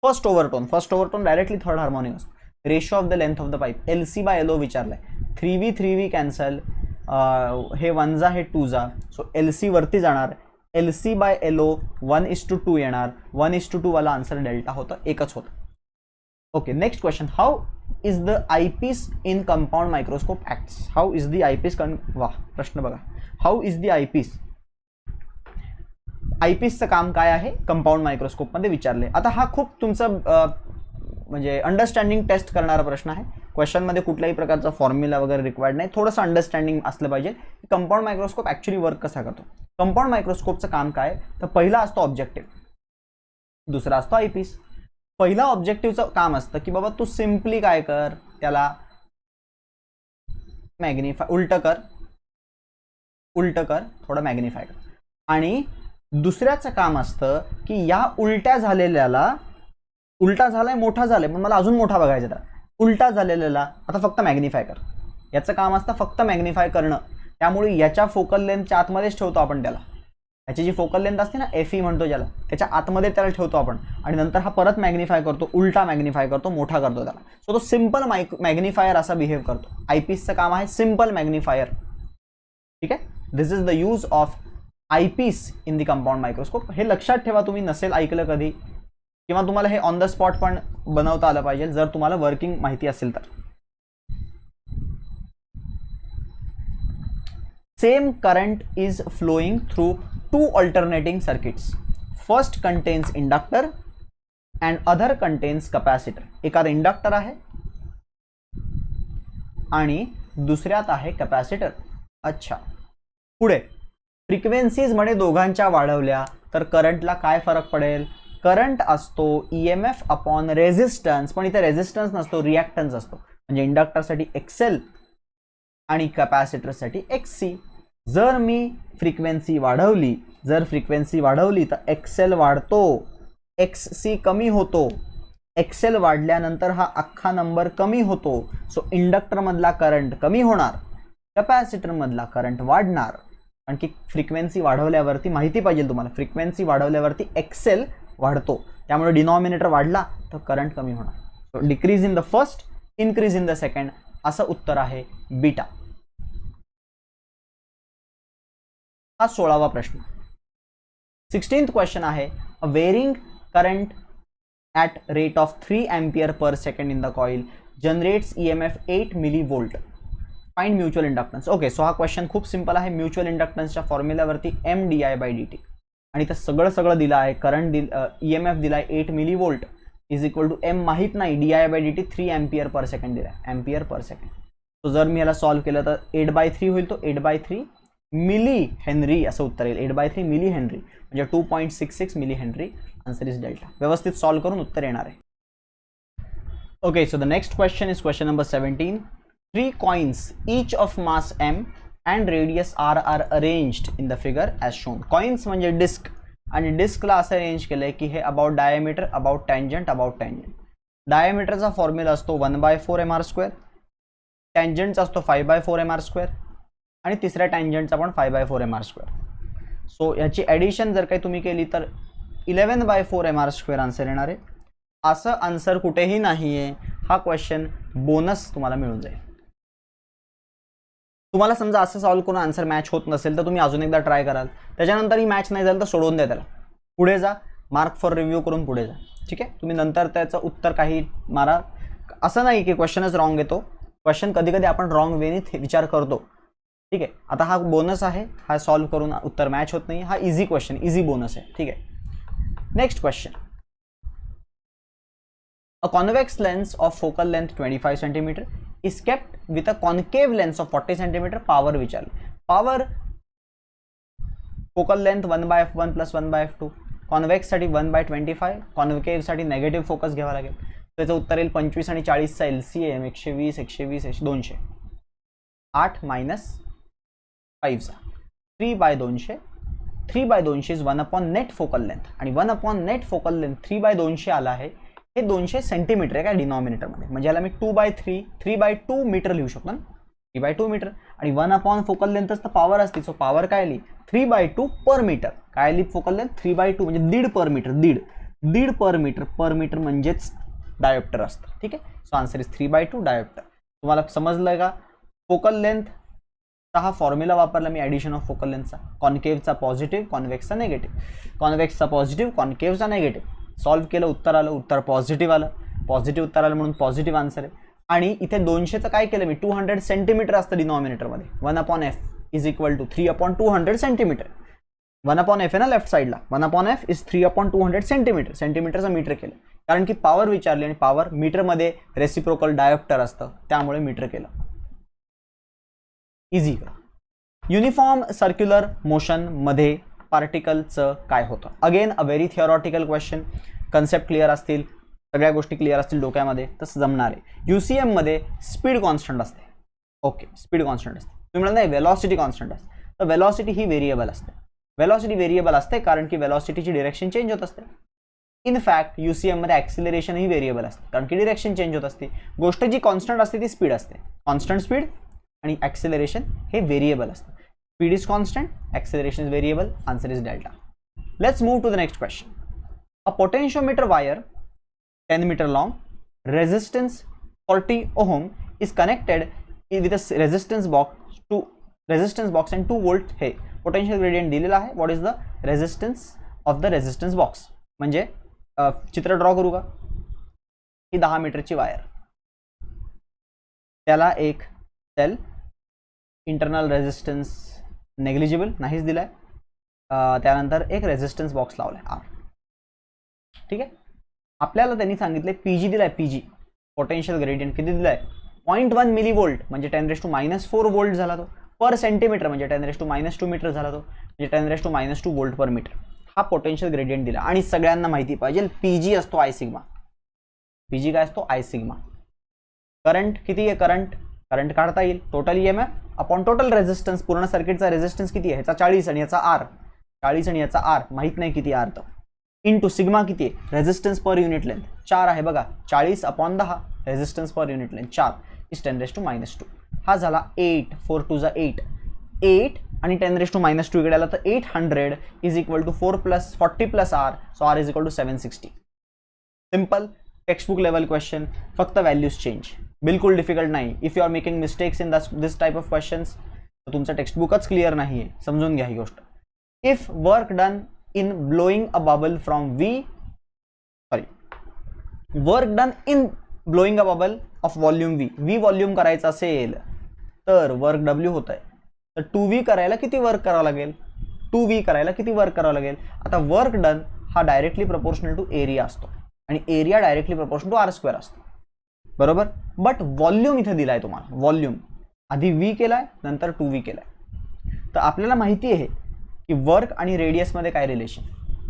first overtone. First overtone directly third harmonic असतो. Ratio of the length of the pipe LC/LO विचारलाय. 3V कॅन्सल, हे 1 जा हे 2 जा, सो LC वरती जाणार. LC/LO 1:2 येणार. 1:2 वाला आन्सर डेल्टा होतं, एकच होतं. Okay, next question. How is the eyepiece in compound microscope acts? How is the eyepiece वा प्रश्न बघा. How is the eyepiece? आयपीसचं काम काय आहे कंपाऊंड मायक्रोस्कोपमध्ये विचारले. आता हा खूप तुमचं म्हणजे अंडरस्टँडिंग टेस्ट करणारा प्रश्न आहे. क्वेश्चनमध्ये कुठल्याही प्रकारचा फॉर्म्युला वगैरे रिक्वायर्ड नाही, थोडंसं अंडरस्टँडिंग असलं पाहिजे की कंपाऊंड मायक्रोस्कोप ॲक्च्युली वर्क कसा करतो. कंपाऊंड मायक्रोस्कोपचं काम काय, तर पहिला असतो ऑब्जेक्टिव्ह, दुसरा असतो आयपीस. पहिला ऑब्जेक्टिव्हचं काम असतं की बाबा तू सिम्पली काय कर, त्याला मॅग्निफाय, उलटं कर, थोडं मॅग्निफाय कर. आणि दुसऱ्याचं काम असतं की या उलट्या झालेल्याला, उलटा झालाय मोठा झालाय पण मला अजून मोठा बघायचा होता, उलटा झालेल्याला आता फक्त मॅग्निफाय कर. याचं काम असतं फक्त मॅग्निफाय करणं. त्यामुळे याच्या फोकल लेंथच्या आतमध्येच ठेवतो आपण त्याला. याची जी फोकल लेंथ असते ना, FE म्हणतो ज्याला, त्याच्या आतमध्ये त्याला ठेवतो आपण आणि नंतर हा परत मॅग्निफाय करतो, उलटा मॅग्निफाय करतो, मोठा करतो त्याला. सो तो सिम्पल मॅग्निफायर असा बिहेव करतो. आयपीसचं काम आहे सिम्पल मॅग्निफायर. ठीक आहे. This is the use of eyepiece in the compound microscope. हे लक्षात ठेवा, तुम्ही नसेल ऐकलं कधी किंवा तुम्हाला हे ऑन द स्पॉट पण बनवता आलं पाहिजे जर तुम्हाला वर्किंग माहिती असेल तर. Same current is flowing through 2 alternating circuits. First contains inductor and other contains capacitor. एकात इंडक्टर आहे आणि दुसऱ्यात आहे कॅपॅसिटर. अच्छा, पुढे फ्रिक्वेन्सीज मध्ये दोघांच्या वाढवल्या तर करंटला काय फरक पडेल? करंट असतो EMF अपॉन रेझिस्टन्स, पण इथे रेझिस्टन्स नसतो, रिॲक्टन्स असतो. म्हणजे इंडक्टरसाठी XL आणि कॅपॅसिटरसाठी XC. जर मी फ्रिक्वेन्सी वाढवली, तर XL वाढतो, XC कमी होतो. XL वाढल्यानंतर हा अख्खा नंबर कमी होतो. सो इंडक्टर मधला करंट कमी होणार, कॅपॅसिटर मधला करंट वाढणार. कारण की फ्रिक्वेन्सी वाढवल्यावरती माहिती पाहिजे तुम्हाला, फ्रिक्वेन्सी वाढवल्यावरती XL वाढतो, त्यामुळे डिनॉमिनेटर वाढला तर करंट कमी होणार. So decrease in the first, increase in the second, असं उत्तर आहे बीटा. हा 16वा प्रश्न. 16th क्वेश्चन आहे, a varying current at rate of 3 ampere per second in the coil generates EMF 8 millivolt. Find mutual inductance. Okay, so हा question खूप simple आहे. Mutual इंडक्टन्सच्या फॉर्म्युल्यावरती MdI/dt आणि तर सगळं दिलं आहे. करंट EMF दिला आहे 8 millivolt is equal to M माहीत नाही, dI/dt 3 एम्पियर पर सेकंड दिला आहे, एम्पियर पर सेकंड. सो जर मी याला सॉल्व्ह केलं तर 8/3 होईल, तो 8/3 मिली हेनरी असं उत्तर येईल. 8/3 मिली हेनरी म्हणजे 2.66 millihenry. Answer is delta. व्यवस्थित सॉल्व्ह करून उत्तर येणार आहे. Okay, so the next question is question number 17. 3 coins each of mass M and radius R are arranged in the figure as shown. Coins म्हणजे disc, आणि डिस्कला असं arrange केलंय की हे about diameter, about tangent, about tangent. डायमीटरचा formula असतो 1/4 mr², टँजंटचा असतो 5/4 mr², आणि तिसऱ्या टँजंटचा पण 5/4 mr². सो याची ॲडिशन जर काही तुम्ही केली तर 11/4 mr² आन्सर येणार आहे. असं आन्सर कुठेही नाही आहे. हा क्वेश्चन बोनस तुम्हाला मिळून जाईल. तुम्हाला समजा असं सॉल्व्ह करून आन्सर मॅच होत नसेल तर तुम्ही अजून एकदा ट्राय कराल, त्याच्यानंतरही मॅच नाही झालं तर सोडून द्या त्याला, पुढे जा, मार्क फॉर रिव्ह्यू करून पुढे जा. ठीक आहे, तुम्ही नंतर त्याचं उत्तर काही मारा. असं नाही की क्वेश्चनच रॉंग येतो, क्वेश्चन कधी कधी आपण रॉंग वेने विचार करतो. ठीक आहे, आता हा बोनस आहे, हा सॉल्व्ह करून उत्तर मॅच होत नाही, हा इझी क्वेश्चन, इझी बोनस आहे. ठीक आहे, next question. A convex lens of focal length 25 cm is kept with a concave lens of 40 cm. Power विचारलं. Power focal length 1/f1 plus 1/f2. Convex साठी 1/25, कॉन्केव्ह साठी negative focus घ्यावा लागेल. त्याचं उत्तर येईल 25 आणि 40चा LCM 120, 120, 200. 8 - 5चा 3/200. 3/200 is 1 upon net focal length, आणि 1 अपॉन नेट फोकल लेंथ 3/200 आला आहे. हे 200 सेंटीमीटर आहे काय डिनॉमिनेटरमध्ये, म्हणजे याला मी 3/2 मीटर लिहू शकतो ना, 3/2 मीटर. आणि 1 अपॉन फोकल लेंथच तर पॉवर असते, सो पॉवर काय आली 3/2 पर मीटर. काय आली फोकल लेंथ 3/2 म्हणजे 1.5 पर मीटर, 1.5 पर मीटर. पर मीटर म्हणजेच डायोप्टर असतं. ठीक आहे, सो आन्सर इज 3/2 डायोप्टर. तुम्हाला समजलंय का? फोकल लेंथ हा फॉर्म्युला वापरला मी ॲडिशन ऑफ फोकल लेंथचा. कॉन्केव्हचा पॉझिटिव्ह, कॉन्व्हेक्सचा निगेटिव्ह, कॉन्व्हेक्सचा पॉझिटिव्ह, कॉन्केव्हचा निगेटिव्ह. सॉल्व्ह केलं, उत्तर आलं, उत्तर पॉझिटिव्ह आलं, पॉझिटिव्ह उत्तर आलं म्हणून पॉझिटिव्ह आन्सर आहे. आणि इथे 200चं काय केलं मी, 200 सेंटीमीटर असतं डिनॉमिनेटरमध्ये. 1/f is equal to 3/200 centimetre. 1/f आहे ना लेफ्ट साईडला, 1/f इज 3/200 सेंटीमीटर. सेंटीमीटरचं मीटर केलं, कारण की पॉवर विचारली आणि पॉवर मीटरमध्ये रेसिप्रोकल डायोप्टर असतं, त्यामुळे मीटर केलं. इझी करा. युनिफॉर्म सर्क्युलर मोशन मध्ये पार्टिकलचं काय होतं? Again a very theoretical question. Concept clear असतील, सगळ्या गोष्टी क्लिअर असतील डोक्यामध्ये, तसं जमणार आहे. UCM मध्ये स्पीड कॉन्स्टंट असते. ओके, स्पीड कॉन्स्टंट असते. तुम्ही म्हणाल नाही वेलॉसिटी कॉन्स्टंट असते, तर वेलॉसिटी ही व्हेरिएबल असते. वेलॉसिटी व्हेरिएबल असते कारण की वेलॉसिटीची डिरेक्शन चेंज होत असते. इनफॅक्ट UCM मध्ये ॲक्सिलरेशन ही व्हेरिएबल असते कारण की डिरेक्शन चेंज होत असते. गोष्ट जी कॉन्स्टंट असते ती स्पीड असते. कॉन्स्टंट स्पीड आणि ॲक्सिलरेशन हे व्हेरिएबल असतं. Speed is constant, acceleration is variable, answer is delta. Let's move to the next question. A potentiometer wire 10 meter long, resistance 40 ohm is connected with a resistance box and 2 volt है. Potential gradient दिलेला आहे. What is the resistance of the resistance box? म्हणजे चित्र draw करू का? ही 10 मीटरची wire, त्याला एक सेल, इंटरनल रेजिस्टन्स नेग्लिजिबल नाहीच दिलाय, त्यानंतर एक रेजिस्टन्स बॉक्स लावलाय R. ठीक आहे, आपल्याला त्यांनी सांगितले PG दिलाय. PG पोटेन्शियल ग्रेडियंट किती दिलाय 0.1 मिलीवोल्ट म्हणजे 10⁻⁴ वोल्ट झाला तो पर सेंटीमीटर, म्हणजे 10⁻² मीटर झाला तो, म्हणजे 10⁻² वोल्ट पर मीटर. हा पोटेन्शियल ग्रेडियंट दिला. आणि सगळ्यांना माहिती पाहिजे PG असतो I सिग्मा. PG काय असतो I सिग्मा. करंट किती आहे, करंट काढता येईल total EMF upon total resistance. पूर्ण सर्किटचा रेजिस्टन्स किती आहे, ह्याचा 40 आणि याचा R, 40 आणि याचा R माहित नाही किती R, तर इंटू सिग्मा किती आहे, रेजिस्टन्स पर युनिट लेंथ 4 आहे बघा, 40/10 resistance per unit length 4 is 10⁻². हा झाला 8, 4 2 जा 8, 8 आणि 10⁻² इकडे आला तर 800 is equal to 4 + 40 + R, so R is equal to 760. Simple textbook level question, फक्त व्हॅल्यूज चेंज, बिलकुल डिफिकल्ट नाही. If you are making mistakes in this type of questions तर तुमचं टेक्स्टबुकच क्लिअर नाही आहे, समजून घ्या ही गोष्ट. If work done in blowing a bubble from work done in blowing a bubble of volume V volume करायचं असेल तर वर्क W होत आहे, तर 2V करायला किती वर्क करावं लागेल, 2V करायला किती वर्क करावं लागेल. आता वर्क डन हा डायरेक्टली प्रपोर्शनल टू एरिया असतो आणि area directly proportional to R² असतो, बरोबर. बट व्हॉल्यूम इथे दिलाय तुम्हाला, व्हॉल्यूम आधी V केलाय नंतर 2V केलाय. तर आपल्याला माहिती आहे की वर्क आणि रेडियस मध्ये काय relation,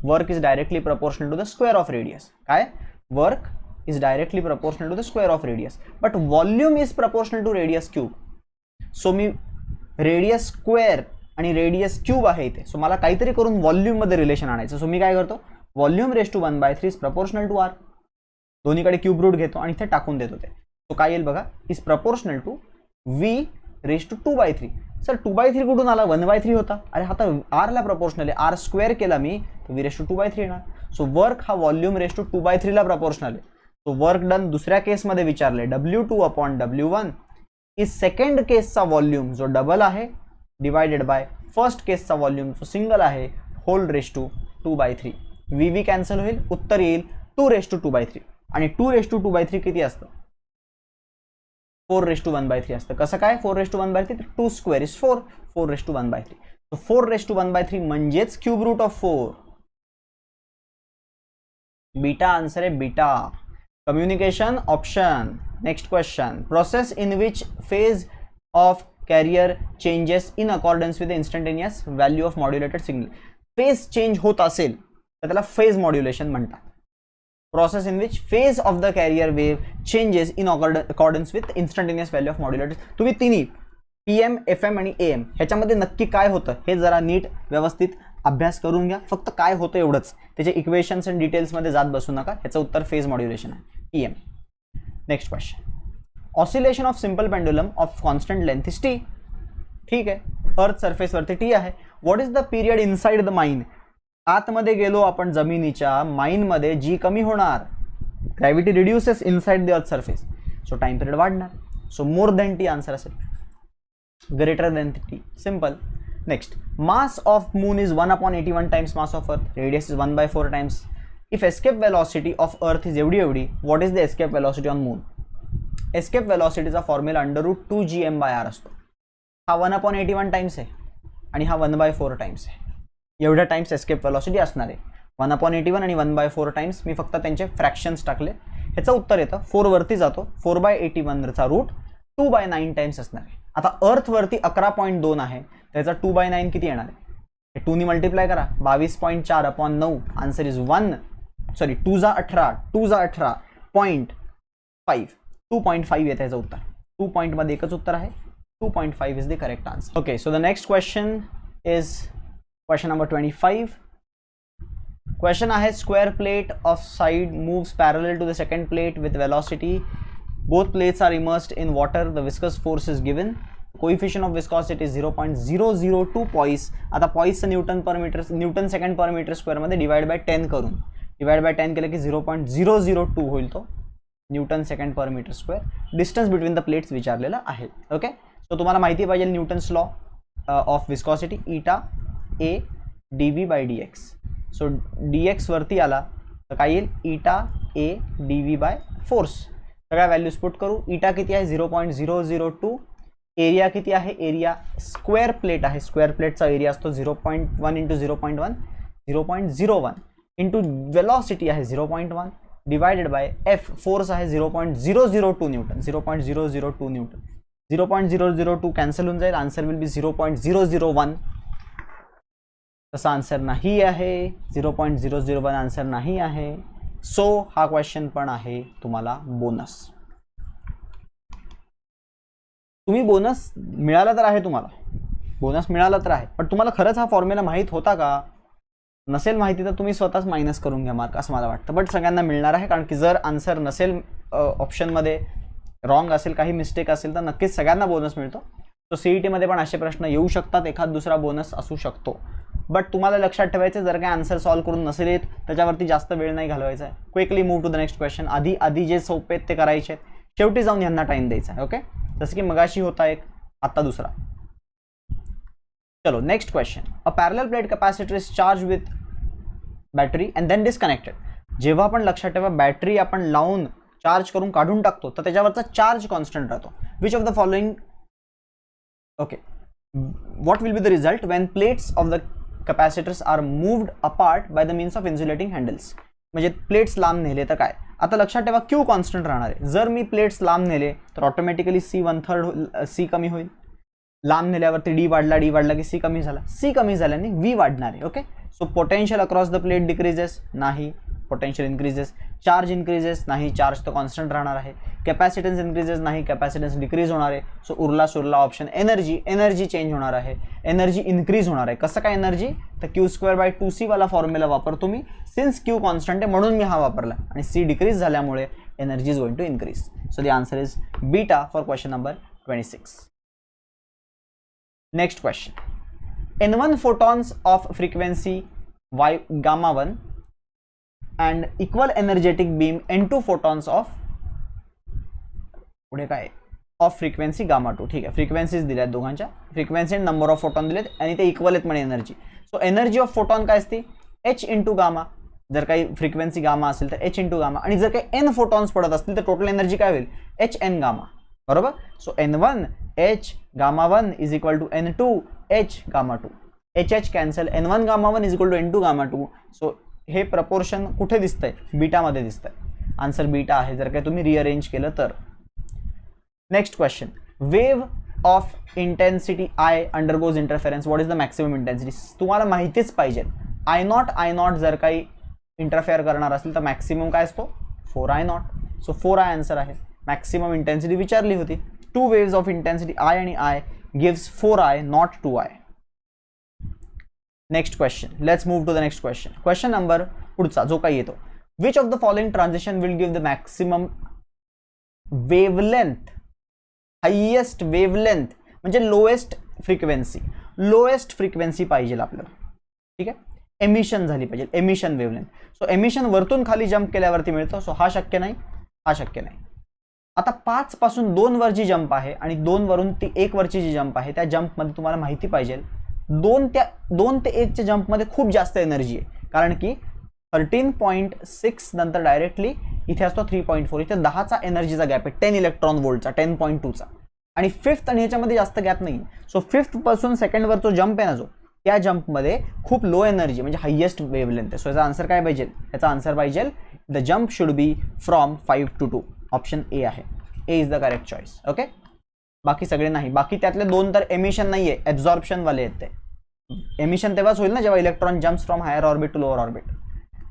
work is directly proportional to the square of radius. काय, work is directly proportional to the square of radius, but volume is proportional to radius cube. So मी रेडियस स्क्वेअर आणि radius cube आहे इथे, so मला काहीतरी करून volume मध्ये relation आणायचं. सो मी काय करतो, volume raise to 1/3 is proportional to R, दोन्हीकडे क्यूब रूट घेतो आणि इथे टाकून देतो ते. सो काय येईल बघा, is proportional to V raise to 2/3. Sir 2/3 कुठून आला, 1/3 होता. अरे हा तर R ला प्रपोर्शनल आहे, R² केला मी तर V रेस टू 2/3 येणार. सो वर्क हा व्हॉल्यूम रेस टू 2/3 ला प्रपोर्शनल आहे. सो वर्क डन दुसऱ्या केसमध्ये विचारले W2/W1 इज सेकंड केसचा व्हॉल्यूम जो डबल आहे डिवायडेड बाय फर्स्ट केसचा व्हॉल्यूम जो सिंगल आहे whole raise to 2/3. VV cancel होईल, उत्तर येईल 2 रेस टू 2/3. आणि 2 रेस टू 2/3 किती असतं, 4 रेस टू 1/3 असतं. कसं काय 4 raise to 1/3, 2 square is 4, 4 raise to 1/3. So 4 raise to 1/3 म्हणजेच cube root of 4. Beta answer आहे beta. Communication option. Next question, process in which phase of carrier changes in accordance with instantaneous value of modulated signal. Phase change होत असेल तर त्याला phase modulation म्हणतात. Process in which phase of the carrier wave changes in accordance with instantaneous value of modulated. तुम्ही तिन्ही PM, FM आणि AM ह्याच्यामध्ये नक्की काय होतं हे जरा नीट व्यवस्थित अभ्यास करून घ्या. फक्त काय होतं एवढंच, त्याचे इक्वेशन्स आणि डिटेल्समध्ये जात बसू नका. ह्याचं उत्तर फेज मॉड्युलेशन आहे, PM. Next question, oscillation of simple pendulum of constant length is T. ठीक आहे, अर्थ सरफेसवरती टी आहे. What is the period inside the mine. आतमध्ये गेलो आपण जमिनीच्या, माइनमध्ये जी कमी होणार, gravity reduces inside the earth surface, so time period वाढणार. So more than T answer असेल, greater than T, simple. Next, mass of moon is 1/81 times mass of अर्थ, radius is 1/4 times. If escape velocity of earth is एवढी, what is the escape velocity on moon. Escape वेलॉसिटीचा formula √2gm/r असतो. हा 1/81 times आहे आणि हा 1/4 times आहे. एवढ्या टाइम्स एस्केप वेलॉसिटी असणार आहे. 1/81 आणि 1/4 टाइम्स, मी फक्त त्यांचे फ्रॅक्शन्स टाकले. ह्याचं उत्तर येतं 4 वरती जातो, 4/81चा रूट 2/9 टाइम्स असणार आहे. आता अर्थ वरती 11.2 आहे, त्याचा 2/9 किती येणार आहे, 2 ने मल्टिप्लाय करा, 22.4/9. आन्सर इज 2 जा 18, 2 जा 18.5, 2.5 येते याचं उत्तर. 2 पॉईंटमध्ये एकच उत्तर आहे, 2.5 is the correct answer. Okay, so the next question is question number 25. Question आहे, square plate of side moves parallel to the second plate with velocity. Both plates are immersed in water. The viscous force is given. Coefficient of viscosity is 0.002 poise. आता पॉइसचं Newton second per metre square मध्ये divide by 10 करून, divide by 10 केलं की 0.002 होईल तो newton second per metre square. Distance between the plates विचारलेला आहे. Okay, so तुम्हाला माहिती पाहिजे न्यूटन्स लॉ ऑफ विस्कॉसिटी, इटा ए dv/dx. सो dx वरती आला तर काय येईल, इटा ए dv/फोर्स. सगळ्या व्हॅल्यूज पुट करू. इटा किती आहे, 0.002. एरिया किती आहे, एरिया स्क्वेअर प्लेट आहे, स्क्वेअर प्लेटचा एरिया असतो 0.1 इंटू 0.1, 0.01 इंटू वेलॉसिटी आहे 0.1 डिवायडेड बाय एफ, फोर्स आहे 0.002 न्यूटन, 0.002 न्यूटन. 0.002 कॅन्सल होऊन जाईल, आन्सर विल बी 0.001. तसा आन्सर नाही आहे, 0.001 आन्सर नाही आहे. सो हा क्वेश्चन पण आहे तुम्हाला बोनस. तुम्ही बोनस मिळाला तर आहे, तुम्हाला बोनस मिळाला तर आहे, पण तुम्हाला खरंच हा फॉर्म्युला माहीत होता का. नसेल माहिती तर तुम्ही स्वतःच मायनस करून घ्या मार्क, असं मला वाटतं. बट सगळ्यांना मिळणार आहे, कारण की जर आन्सर नसेल ऑप्शनमध्ये रॉंग असेल, काही मिस्टेक असेल तर नक्कीच सगळ्यांना बोनस मिळतो. सो CET मध्ये पण असे प्रश्न येऊ शकतात, एखाद दुसरा बोनस असू शकतो. बट तुम्हाला लक्षात ठेवायचं, जर काय आन्सर सॉल्व करून नसेल येत त्याच्यावरती जास्त वेळ नाही घालवायचा आहे. Quickly move to the next question. आधी जे सोपे आहेत ते करायचे आहेत, शेवटी जाऊन यांना टाइम द्यायचा आहे. ओके, जसं की मगाशी होता एक, आता दुसरा. चलो next question. A parallel plate capacitor is charge with battery and then disconnected. जेव्हा आपण लक्षात ठेवा बॅटरी आपण लावून चार्ज करून काढून टाकतो तर त्याच्यावरचा चार्ज कॉन्स्टंट राहतो. Which of the following, okay, what will be the result when plates of the capacitors are moved apart by the means of insulating handles. म्हणजे प्लेट्स लांब नेले तर काय. आता लक्षात ठेवा क्यू कॉन्स्टंट राहणार आहे. जर मी प्लेट्स लांब नेले तर ऑटोमॅटिकली C कमी होईल. लांब नेल्यावरती डी वाढला की C कमी झाला, C कमी झाल्याने V वाढणार आहे. Okay, so potential across the plate decreases, नाही. Potential increases. चार्ज इन्क्रीजेस, नाही. चार्ज तर कॉन्स्टंट राहणार आहे. कॅपॅसिटन्स इन्क्रीजेस, नाही. कॅपॅसिटन्स डिक्रीज होणार आहे. सो उरला सुरला ऑप्शन एनर्जी चेंज होणार आहे, एनर्जी इन्क्रीज होणार आहे. कसं काय एनर्जी, तर Q²/2C वाला फॉर्म्युला वापरतो मी. सिन्स Q कॉन्स्टंट आहे म्हणून मी हा वापरला आणि C डिक्रीज झाल्यामुळे energy is going to increase. So the answer is beta for question number 26. Next question. N1 photons of frequency gamma 1 and equal energetic beam N2 photons of पुढे काय of frequency gamma 2. ठीक आहे, frequencies दिल्यात दोघांच्या, frequency आणि number of photon दिलेत आणि ते इक्वल आहेत म्हणे energy. So energy of photon काय असते, H इंटू गामा. जर काही फ्रिक्वेन्सी गामा असेल तर H इंटू गामा, आणि जर काही N फोटॉन्स पडत असतील तर टोटल एनर्जी काय होईल, HN गामा. बरोबर. So N1 H gamma 1 is equal to N2 H gamma 2. H cancel, N1 gamma 1 is equal to N2 gamma 2. So हे प्रपोर्शन कुठे दिसतंय, बीटामध्ये दिसतंय. आन्सर बीटा आहे जर काही तुम्ही रिअरेंज केलं तर. Next question. Wave of intensity I undergoes interference, what is the maximum intensity. तुम्हाला माहितीच पाहिजे I0 जर काही इंटरफेअर करणार असेल तर मॅक्सिमम काय असतो 4I0. सो 4I आन्सर आहे. मॅक्सिमम इंटेन्सिटी विचारली होती. Two waves of intensity I आणि I gives 4i, not 2i. Next question. Let's move to the next question. Question number पुढचा जो काही येतो. Which of the following transition will give the maximum wavelength? Highest wavelength म्हणजे lowest frequency. Lowest frequency पाहिजे आपल्याला. ठीक आहे. Emission झाली पाहिजे. Emission wavelength. सो एमिशन वरतून खाली जंप केल्यावरती मिळतो. सो हा शक्य नाही, हा शक्य नाही. आता 5 पासून 2 वर जी जंप आहे आणि 2 वरून ती 1 वरची जी जंप आहे त्या जंपमध्ये तुम्हाला माहिती पाहिजे 2 ते 1 च्या जंपमध्ये खूप जास्त एनर्जी आहे. कारण की 13.6 नंतर डायरेक्टली इथे असतो 3.4. इथे 10चा एनर्जीचा गॅप आहे. 10 इलेक्ट्रॉन वोल्टचा, 10.2चा. आणि 5th आणि ह्याच्यामध्ये जास्त गॅप नाही. सो 5th पासून 2nd वर जो जंप आहे ना, जो त्या जंपमध्ये खूप लो एनर्जी म्हणजे हायेस्ट वेवलेंथ आहे. सो याचा आन्सर काय पाहिजे? याचा आन्सर पाहिजे the jump should be from 5 to 2. Option A आहे. A is the correct choice. Okay. बाकी सगळे नाही. बाकी त्यातले 2 तर एमिशन नाही आहे, ॲब्झॉर्प्शन वाले आहेत ते. एमिशन तेव्हाच होईल ना जेव्हा electron jumps from higher orbit to lower orbit.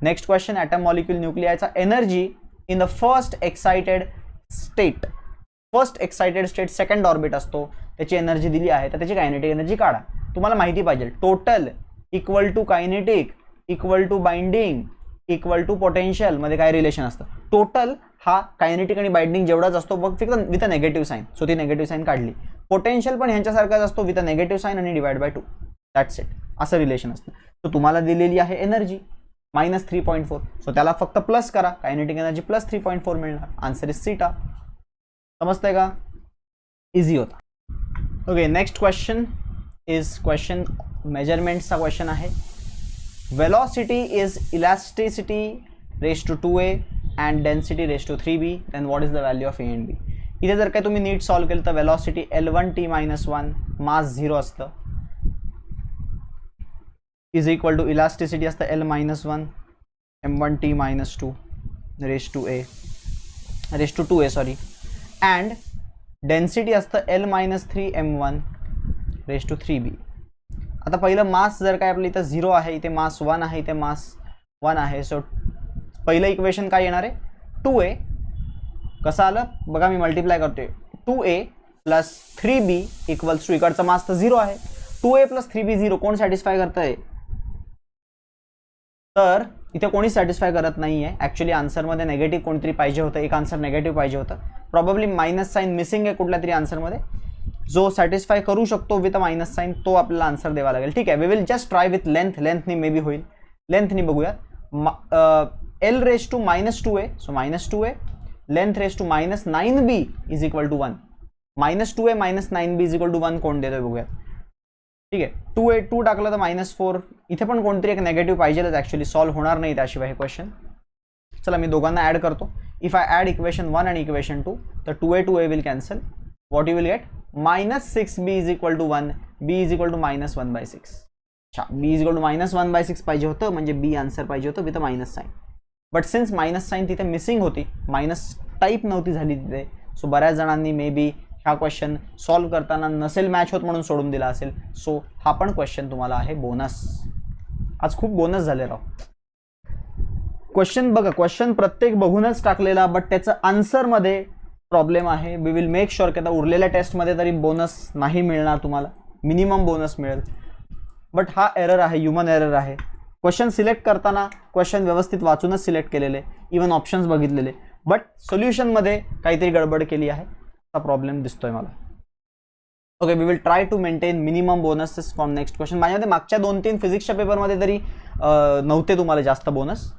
Next question. Atom molecule न्यूक्लियाचा energy in the first excited state. First excited state second orbit असतो, त्याची एनर्जी दिली आहे, तर त्याची कायनेटिक एनर्जी काढा. तुम्हाला माहिती पाहिजे total equal to kinetic equal to binding equal to potential मध्ये काय रिलेशन असतं. टोटल हा कायनेटिक आणि बाइंडिंग जेवढाच असतो फक्त with a negative sign. So ती नेगेटिव्ह साईन काढली. पोटेन्शियल पण ह्यांच्यासारखाच असतो विथ अ नेगेटिव्ह साईन आणि डिवाइड बाय 2. That's it. असं रिलेशन असतं. सो तुम्हाला दिलेली आहे एनर्जी -3.4. सो त्याला फक्त प्लस करा. कायनेटिक एनर्जी +3.4 मिळणार. आन्सर इज सीटा. समजतंय का? इझी होता. Okay. Next question is question मेजरमेंट्सचा क्वेश्चन आहे. Velocity is elasticity raise to 2a and density raise to 3b. Then what is the value of a and b. इथे जर काय तुम्ही नीट सॉल्व्ह केलं तर वेलॉसिटी L1t-1 मास 0 असतं इज इक्वल टू इलास्टिसिटी असतं L-1 m1t-2 raise to 2a sorry. And density असतं L-3 m1 raise to 3b. आता पहिलं मास जर काय आपलं इथं 0 आहे, इथे मास 1 आहे, इथे मास 1 आहे. सो पहिलं इक्वेशन काय येणार आहे? 2a. कसं आलं बघा, मी मल्टिप्लाय करतोय. 2a plus 3b equals to इकडचा मास तर 0 आहे. 2a plus 3b 0. कोण सॅटिस्फाय करतंय? तर इथे कोणी सॅटिस्फाय करत नाही आहे. ॲक्च्युली आन्सरमध्ये नेगेटिव्ह कोणतरी पाहिजे होतं. एक आन्सर नेगेटिव्ह पाहिजे होतं. प्रॉब्ली मायनस साईन मिसिंग आहे कुठल्या तरी आन्सरमध्ये. जो सॅटिस्फाय करू शकतो विथ मायनस साईन तो आपल्याला आन्सर द्यावा लागेल. ठीक आहे. We will just try with length. लेंथनी मे बी होईल. लेंथनी बघूया. L raise to -2a. So -2a. Length raise to -9b is equal to 1. -2a -9b is equal to 1 कोण देतोय बघूया. ठीक आहे. 2 टाकलं तर -4. इथे पण कोणतरी एक नेगेटिव्ह पाहिजेलच. ॲक्च्युली सॉल्व्ह होणार नाही त्याशिवाय हे क्वेश्चन. चला मी दोघांना ॲड करतो. इफ आय ॲड इक्वेशन 1 आणि इक्वेशन 2 तर 2a will cancel. What you will get? -6b is equal to 1. b is equal to -1/6. अच्छा, b इज इक्वल टू -1/6 पाहिजे होतं, म्हणजे b आन्सर पाहिजे होतं with minus sign. But since minus sign तिथे missing होती, मायनस टाईप नव्हती झाली तिथे, सो बऱ्याच जणांनी मे बी हा क्वेश्चन सॉल्व्ह करताना नसेल मॅच होत म्हणून सोडून दिला असेल. सो हा पण क्वेश्चन तुम्हाला आहे बोनस. आज खूप बोनस झाले राव. क्वेश्चन बघा, क्वेश्चन प्रत्येक बघूनच टाकलेला, बट त्याचं आन्सरमध्ये प्रॉब्लेम आहे. वी विल मेक शुअर की आता उरलेल्या टेस्टमध्ये तरी बोनस नाही मिळणार तुम्हाला, मिनिमम बोनस मिळेल. बट हा एरर आहे, ह्युमन एरर आहे. क्वेश्चन सिलेक्ट करताना क्वेश्चन व्यवस्थित वाचूनच सिलेक्ट केलेले, इवन ऑप्शन्स बघितलेले, बट सोल्युशनमध्ये काहीतरी गडबड केली आहे. हा प्रॉब्लेम दिसतोय मला. Okay, we will try to maintain minimum bonuses from next question. माझ्यामध्ये मागच्या 2-3 फिजिक्सच्या पेपरमध्ये तरी नव्हते तुम्हाला जास्त बोनस,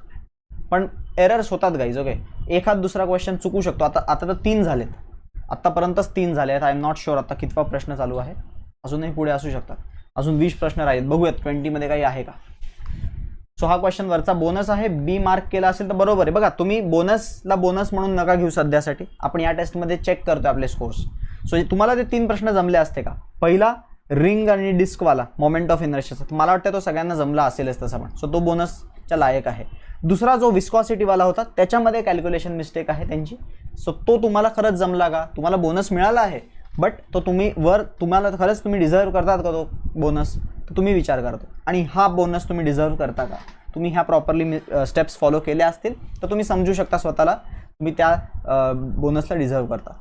पण एरर्स होतात गाईज. ओके, एखाद दुसरा क्वेश्चन चुकू शकतो. आता तर 3 झालेत, आत्तापर्यंतच 3 झाले आहेत. आय एम नॉट शुअर आता कितवा प्रश्न चालू आहे, अजूनही पुढे असू शकतात. अजून 20 प्रश्न राहीत, बघूयात 20मध्ये काही आहे का. सो हा क्वेश्चन वरचा बोनस आहे. बी मार्क केला असेल तर बरोबर आहे. बघा, तुम्ही बोनसला बोनस म्हणून नका घेऊ सध्यासाठी. आपण या टेस्टमध्ये चेक करतोय आपले स्कोर्स. सो तुम्हाला ते 3 प्रश्न जमले असते का? पहिला रिंग आणि डिस्कवाला मोमेंट ऑफ इनर्शियाचा, मला वाटतं तो सगळ्यांना जमला असेलच तसा पण. सो तो बोनसच्या लायक आहे. दुसरा जो विस्कॉसिटीवाला होता त्याच्यामध्ये कॅल्क्युलेशन मिस्टेक आहे त्यांची. सो तो तुम्हाला खरंच जमला का? तुम्हाला बोनस मिळाला आहे, बट तो तुम्हाला खरंच तुम्ही डिझर्व करतात का तो बोनस? तर तुम्ही विचार करतो. आणि हा बोनस तुम्ही डिझर्व करता का? तुम्ही ह्या प्रॉपरली स्टेप्स फॉलो केले असतील तर तुम्ही समजू शकता स्वतःला तुम्ही त्या बोनसला डिझर्व करतात.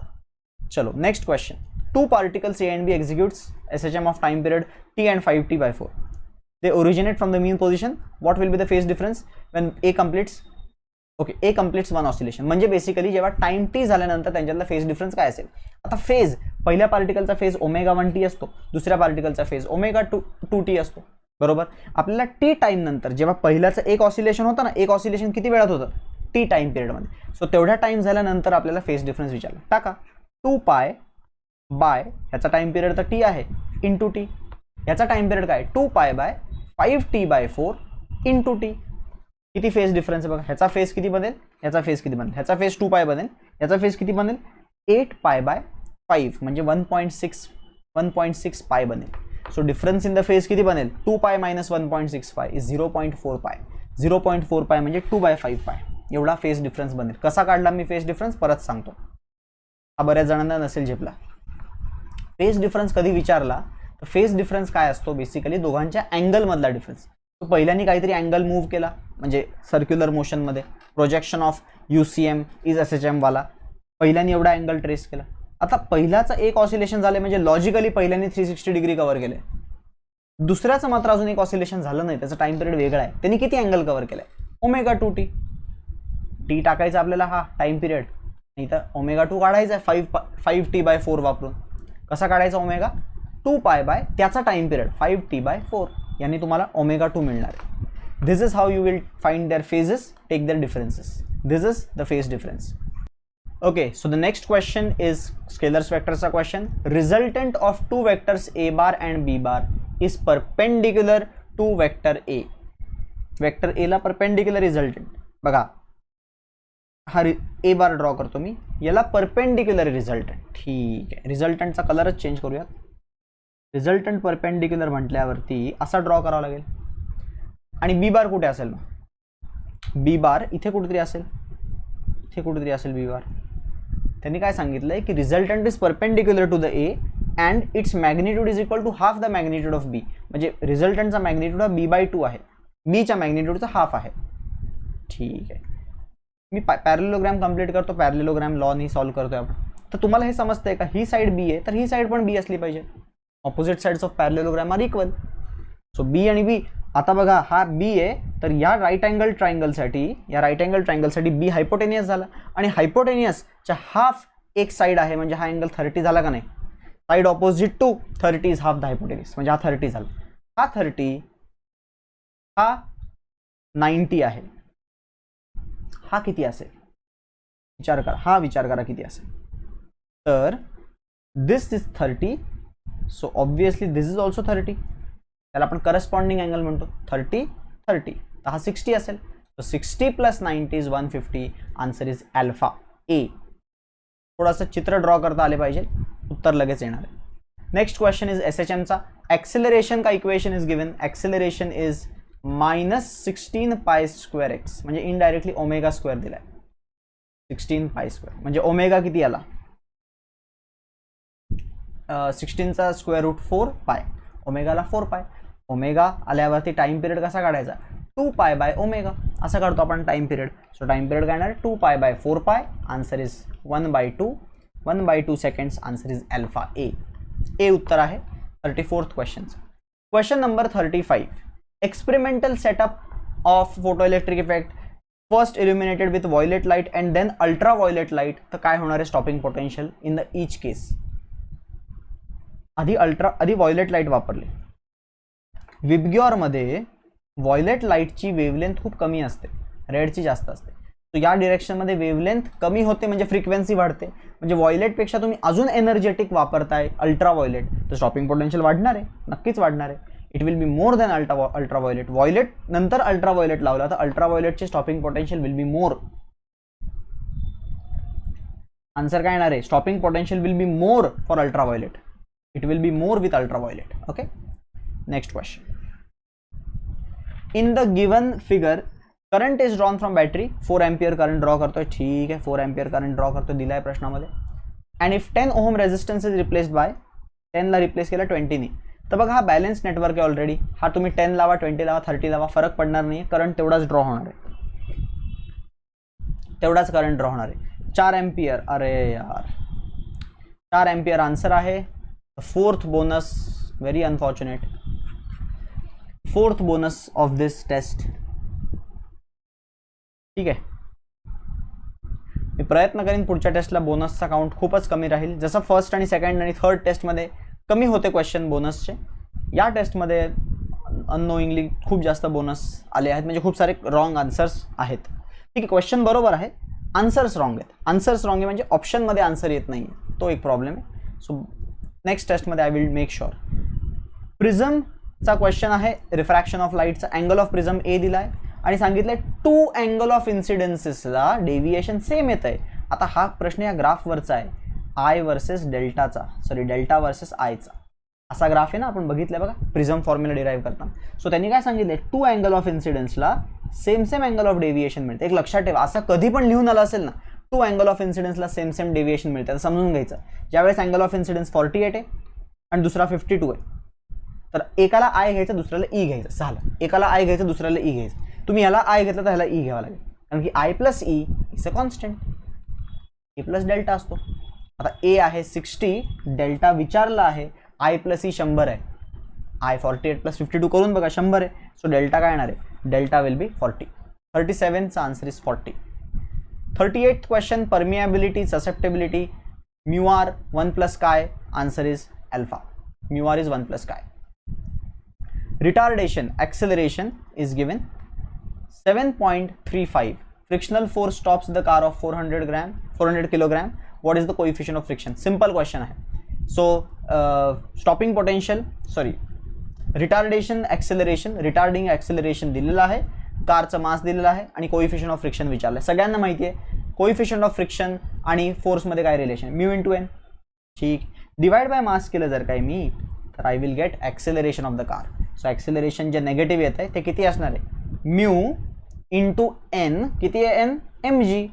चलो next question. two particles A and B executes SHM of time period t and 5t/4. They originate from the mean position. What will be the phase difference when A completes? Okay, A completes one oscillation. म्हणजे basically जेव्हा time T झाल्यानंतर त्यांच्यातला phase difference काय असेल. आता phase, पहिल्या पार्टिकलचा phase ω1t असतो, दुसऱ्या पार्टिकलचा फेज ω2t असतो, बरोबर. आपल्याला टी टाइम नंतर जेव्हा पहिल्याचं एक ऑसिलेशन होतं ना, एक ऑसिलेशन किती वेळात होतं, टी टाइम पिरियडमध्ये. सो तेवढ्या टाइम झाल्यानंतर आपल्याला फेज डिफरन्स विचारला, टाका 2π बाय, ह्याचा टाइम पिरियड तर टी आहे, इंटू टी. ह्याचा टाइम पिरियड काय, 2π बाय 5t/4 इंटू टी. किती फेज डिफरन्स आहे बघा, ह्याचा फेज किती बनेल, ह्याचा फेज किती बनेल, ह्याचा फेज 2π बनेल, ह्याचा फेज किती बनेल 8π/5 म्हणजे 1.6π बनेल. So difference in the phase किती बनेल, 2π - 1.6π इज 0.4π. 0.4π म्हणजे 2/5π एवढा फेज डिफरन्स बनेल. कसा काढला मी फेज डिफरन्स परत सांगतो, हा बऱ्याच जणांना नसेल झेपला. फेज डिफरन्स कधी विचारला तर फेज डिफरन्स काय असतो, बेसिकली दोघांच्या अँगल मधला डिफरन्स. तो पहिल्यानी काहीतरी अँगल मूव्ह केला म्हणजे सर्क्युलर मोशनमध्ये, projection of UCM is SHM वाला, पहिल्यानी एवढा अँगल ट्रेस केला. आता पहिल्याचं एक ऑसिलेशन झाले म्हणजे लॉजिकली पहिल्यानी 360 डिग्री कव्हर केले, दुसऱ्याचं मात्र अजून एक ऑसिलेशन झालं नाही, त्याचा टाइम पिरियड वेगळा आहे, त्यांनी किती अँगल कव्हर केलाय, ω2t. टी टाकायचा आपल्याला हा टाइम पिरियड, नाही तर ω2 काढायचा आहे 5t/4 वापरून. कसा काढायचा ω, 2π बाय त्याचा टाइम पिरियड 5t/4, यानी तुम्हाला ω2 मिळणार आहे. This is how you will find their phases, take their differences. This is the phase difference. Okay, so the next question is scalars वेक्टरचा question. Resultant of two vectors A bar and B bar is perpendicular to vector A. Vector A ला perpendicular resultant बघा, हा A bar draw करतो मी, याला perpendicular resultant. ठीक आहे, रिझल्टंटचा कलरच change करूयात. रिझल्टंट परपेंडिक्युलर म्हटल्यावरती असा ड्रॉ करावा लागेल. आणि B बार कुठे असेल मग, B बार इथे कुठेतरी असेल, इथे कुठेतरी असेल B बार. त्यांनी काय सांगितलंय की resultant is perpendicular to the A and its magnitude is equal to half the magnitude of B. म्हणजे रिझल्टंटचा मॅग्निट्यूड हा B/2 आहे, बीच्या मॅग्निट्यूडचा हाफ आहे. ठीक आहे, मी पॅरलेलोग्राम कंप्लीट करतो, पॅरलेलोग्राम लॉनी सॉल्व्ह करतोय आपण. तर तुम्हाला हे समजतंय का, ही साईड B आहे तर ही साईड पण B असली पाहिजे. Opposite sides of parallelogram are equal. So B आणि B, आता बघा हा B आहे तर या राईट अँगल ट्रायंगलसाठी B हायपोटेनियस झाला, आणि हायपोटेनियसच्या हाफ एक साईड आहे म्हणजे हा अँगल 30 झाला का नाही. Side opposite to 30 is half the hypotenuse, म्हणजे हा 30 झाला. हा 30, हा 90 आहे. हा किती असेल विचार करा, हा विचार करा किती असेल. तर this is 30, so obviously this is also 30. त्याला आपण करस्पॉन्डिंग अँगल म्हणतो. 30 30, तर हा 60 असेल. So 60 + 90 is 150. Answer is alpha A. थोडंसं चित्र ड्रॉ करता आले पाहिजे, उत्तर लगेच येणार आहे. नेक्स्ट क्वेश्चन इज SHMचा. ॲक्सेलरेशन का equation is given, acceleration is -16π²x म्हणजे इनडायरेक्टली ω² दिलाय. 16π² म्हणजे ओमेगा किती आला, 16चा स्क्वेअर रूट 4π, ओमेगाला 4π. ओमेगा आल्यावरती टाइम पिरियड कसा काढायचा, 2π/ω असं काढतो आपण time period. So time period काय येणार 2π/4π. Answer is 1/2 seconds. Answer is alpha A. A उत्तर आहे 34th क्वेश्चन. Question number 35. Experimental setup of photoelectric effect, first illuminated with violet light and then ultraviolet light. तर काय होणार आहे stopping potential in the each case. आधी violet light वापरली. विबग्योरमध्ये violet लाईटची वेवलेंथ खूप कमी असते, रेडची जास्त असते. तो या डिरेक्शनमध्ये वेवलेंथ कमी होते म्हणजे फ्रिक्वेन्सी वाढते, म्हणजे व्हायलेटपेक्षा तुम्ही अजून एनर्जेटिक वापरताय अल्ट्रा व्हायलेट, तर स्टॉपिंग पोटेन्शियल वाढणार आहे, नक्कीच वाढणार आहे. It will be more than ultraviolet. Violet नंतर अल्ट्रा व्हायलेट लावला तर अल्ट्रा व्हायलेटचे stopping potential will be more. Answer काय येणार आहे, stopping potential will be more for ultraviolet. It will be more with ultraviolet. Okay, next question. In the given figure current is drawn from battery. 4 ampere current draw करतोय. ठीक आहे, 4 ampere current draw करतोय, दिलाय प्रश्नामध्ये. And if 10 ohm resistance is replaced by, 10 ला replace केला 20 ने. तर बघा हा बॅलन्स नेटवर्क आहे ऑलरेडी. हा तुम्ही 10 लावा, 20 लावा, 30 लावा, फरक पडणार नाही. करंट तेवढाच ड्रॉ होणार आहे, तेवढाच करंट ड्रॉ होणार आहे. 4 एम्पियर. अरे यार, 4 एम्पियर आन्सर आहे. Fourth bonus, very unfortunate, fourth bonus of this test. ठीक आहे, मी प्रयत्न करीन पुढच्या टेस्टला बोनसचा काउंट खूपच कमी राहील. जसं फर्स्ट आणि सेकंड आणि थर्ड टेस्टमध्ये कमी होते क्वेश्चन बोनसचे, या टेस्टमध्ये अननोईंगली खूप जास्त बोनस आले आहेत, म्हणजे खूप सारे रॉंग आन्सर्स आहेत. ठीक आहे, क्वेश्चन बरोबर आहे, आन्सर्स रॉंग आहेत. आन्सर्स रॉंग आहे म्हणजे ऑप्शनमध्ये आन्सर येत नाही, तो एक प्रॉब्लेम आहे. सो नेक्स्ट टेस्टमध्ये आय विल मेक शुअर. प्रिझमचा क्वेश्चन आहे, रिफ्रॅक्शन ऑफ लाईटचा अँगल ऑफ प्रिझम ए दिला आहे आणि सांगितलंय 2 अँगल ऑफ इन्सिडेन्सेसला डेव्हिएशन सेम येत आहे. आता हा प्रश्न या ग्राफवरचा आहे, आय वर्सेस डेल्टाचा, सॉरी डेल्टा वर्सेस आयचा. असा ग्राफ आहे ना, आपण बघितलं बघा प्रिझम फॉर्म्युला डिराईव्ह करताना. सो त्यांनी काय सांगितलंय, 2 अँगल ऑफ इन्सिडेन्सला सेम अँगल ऑफ डेव्हिएशन मिळते. एक लक्षात ठेवा, असं कधी पण लिहून आलं असेल ना, 2 अँगल ऑफ इन्सिडेन्सला सेम डेव्हिएशन मिळते, तर समजून घ्यायचं ज्यावेळेस अँगल ऑफ इन्सिडेन्स 48 आहे आणि दुसरा 52 आहे, तर एकाला आय घ्यायचं दुसऱ्याला ई घ्यायचं, झालं. एकाला आय घ्यायचं दुसऱ्याला ई घ्यायचं. तुम्ही याला आय घेतलं तर ह्याला ई घ्यावा लागेल, कारण की I plus E is a constant, A plus delta असतो. आता ए आहे 60, डेल्टा विचारला आहे, आय प्लस ई 100 आहे, आय 48 प्लस 52 करून बघा 100 आहे. सो डेल्टा काय येणार आहे, डेल्टा विल बी 40. 37चा answer is 40. 38th question, permeability susceptibility, mu R 1 plus काय, answer is alpha, mu R is 1 plus काय. Retardation acceleration is given 7.35. Frictional force stops the car of 400 kilogram. What is the coefficient of friction? Simple question है. So stopping potential, sorry, retardation acceleration, retarding acceleration दिलेला आहे, कारचं मास दिलेला आहे आणि coefficient of friction विचारलं. सगळ्यांना माहिती आहे coefficient of friction आणि फोर्स मध्ये काय रिलेशन, म्यू इंटू एन. ठीक, डिवाइड बाय मास केलं जर काय मी, तर I will get acceleration of the car. So acceleration जे नेगेटिव्ह येत आहे ते किती असणार आहे, म्यू इंटू एन, किती आहे N, M g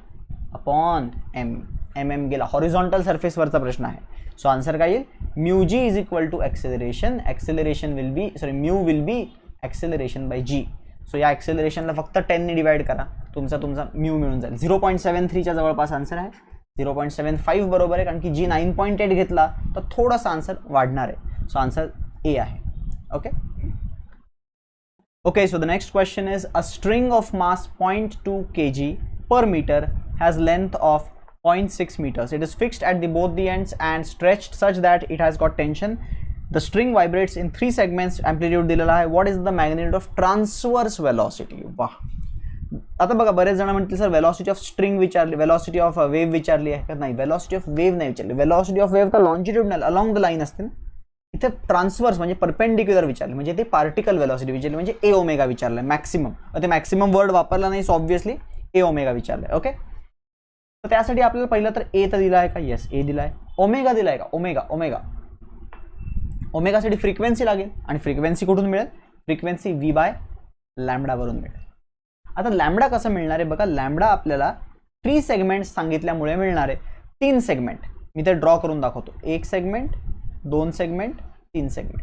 upon M. M M गेला, हॉरिझॉन्टल सरफेसवरचा प्रश्न आहे. सो आन्सर काय येईल, mu g is equal to acceleration, acceleration will be, sorry mu will be acceleration by g. So या एक्सेलरेशनला फक्त 10 ने डिवाइड करा, तुमचा म्यू मिळून जाईल. 0.73च्या जवळपास आन्सर आहे. 0.75 बरोबर आहे, कारण की जी 9.8 घेतला तर थोडासा आन्सर वाढणार आहे. सो आन्सर ए आहे. Okay Okay, so the next question is, a string of mass 0.2 kg per meter has length of 0.6 meters. It is fixed at both the ends and stretched such that it has got tension. The string vibrates in 3 segments. Amplitude दिलेला आहे. What is the magnitude of transverse velocity? वाह, आता बघा बरेच जण म्हणतील sir velocity of string विचारली, velocity of wave विचारली आहे का, नाही, वेलॉसिटी ऑफ वेव्ह नाही विचारली. वेलॉसिटी ऑफ वेव्ह तर लॉन्जिट्यूडनल अलॉंग द लाईन असते ना, इथे ट्रान्सवर्स म्हणजे परपेंडिक्युलर विचारले, म्हणजे ते पार्टिकल वेलॉसिटी विचारली, म्हणजे ए ओमेगा विचारलं मॅक्सिमम. ते मॅक्सिमम वर्ड वापरला नाही, सो ऑब्व्हियसली ए ओमेगा विचारलंय. ओके, तर त्यासाठी आपल्याला पहिलं तर ए तर दिला आहे का, येस ए दिला आहे. ओमेगा दिला आहे का, ओमेगा, ओमेगा, ओमेगासाठी फ्रिक्वेन्सी लागेल आणि फ्रिक्वेन्सी कुठून मिळेल, फ्रिक्वेन्सी व्ही बाय लॅम्बडा वरून मिळेल. आता लॅम्बडा कसं मिळणार आहे बघा, लॅम्बडा आपल्याला 3 सेगमेंट सांगितल्यामुळे मिळणार आहे. 3 सेगमेंट मी ते ड्रॉ करून दाखवतो, 1 सेगमेंट, 2 सेगमेंट, 3 सेगमेंट.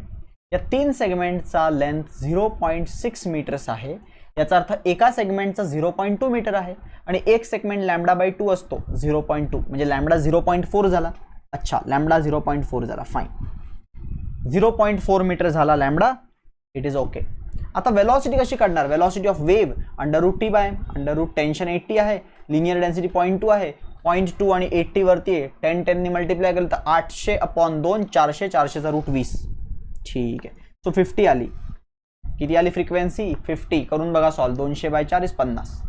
या 3 सेगमेंटचा लेंथ 0.6 मीटर्स आहे. याचा अर्थ एका सेगमेंटचा 0.2 मीटर आहे आणि एक सेगमेंट लॅम्बडा बाय 2 असतो, 0.2 म्हणजे लॅम्बडा 0.4 झाला. अच्छा, लॅम्बडा 0.4 झाला, फाईन. 0.4 मीटर झाला लॅम्बडा, इट इज ओके. आता वेलॉसिटी कशी काढणार, velocity of wave √t by √, tension 80 आहे, लिनियर डेन्सिटी 0.2 आहे, 0.2 आणि 80 वरती आहे, 10 ने मल्टिप्लाय केलं तर 800 अपॉन 2, 400, 400चा √20. ठीक आहे, सो 50 आली. किती आली फ्रिक्वेन्सी, 50. करून बघा सॉल्व, 200 बाय 4 इज 50.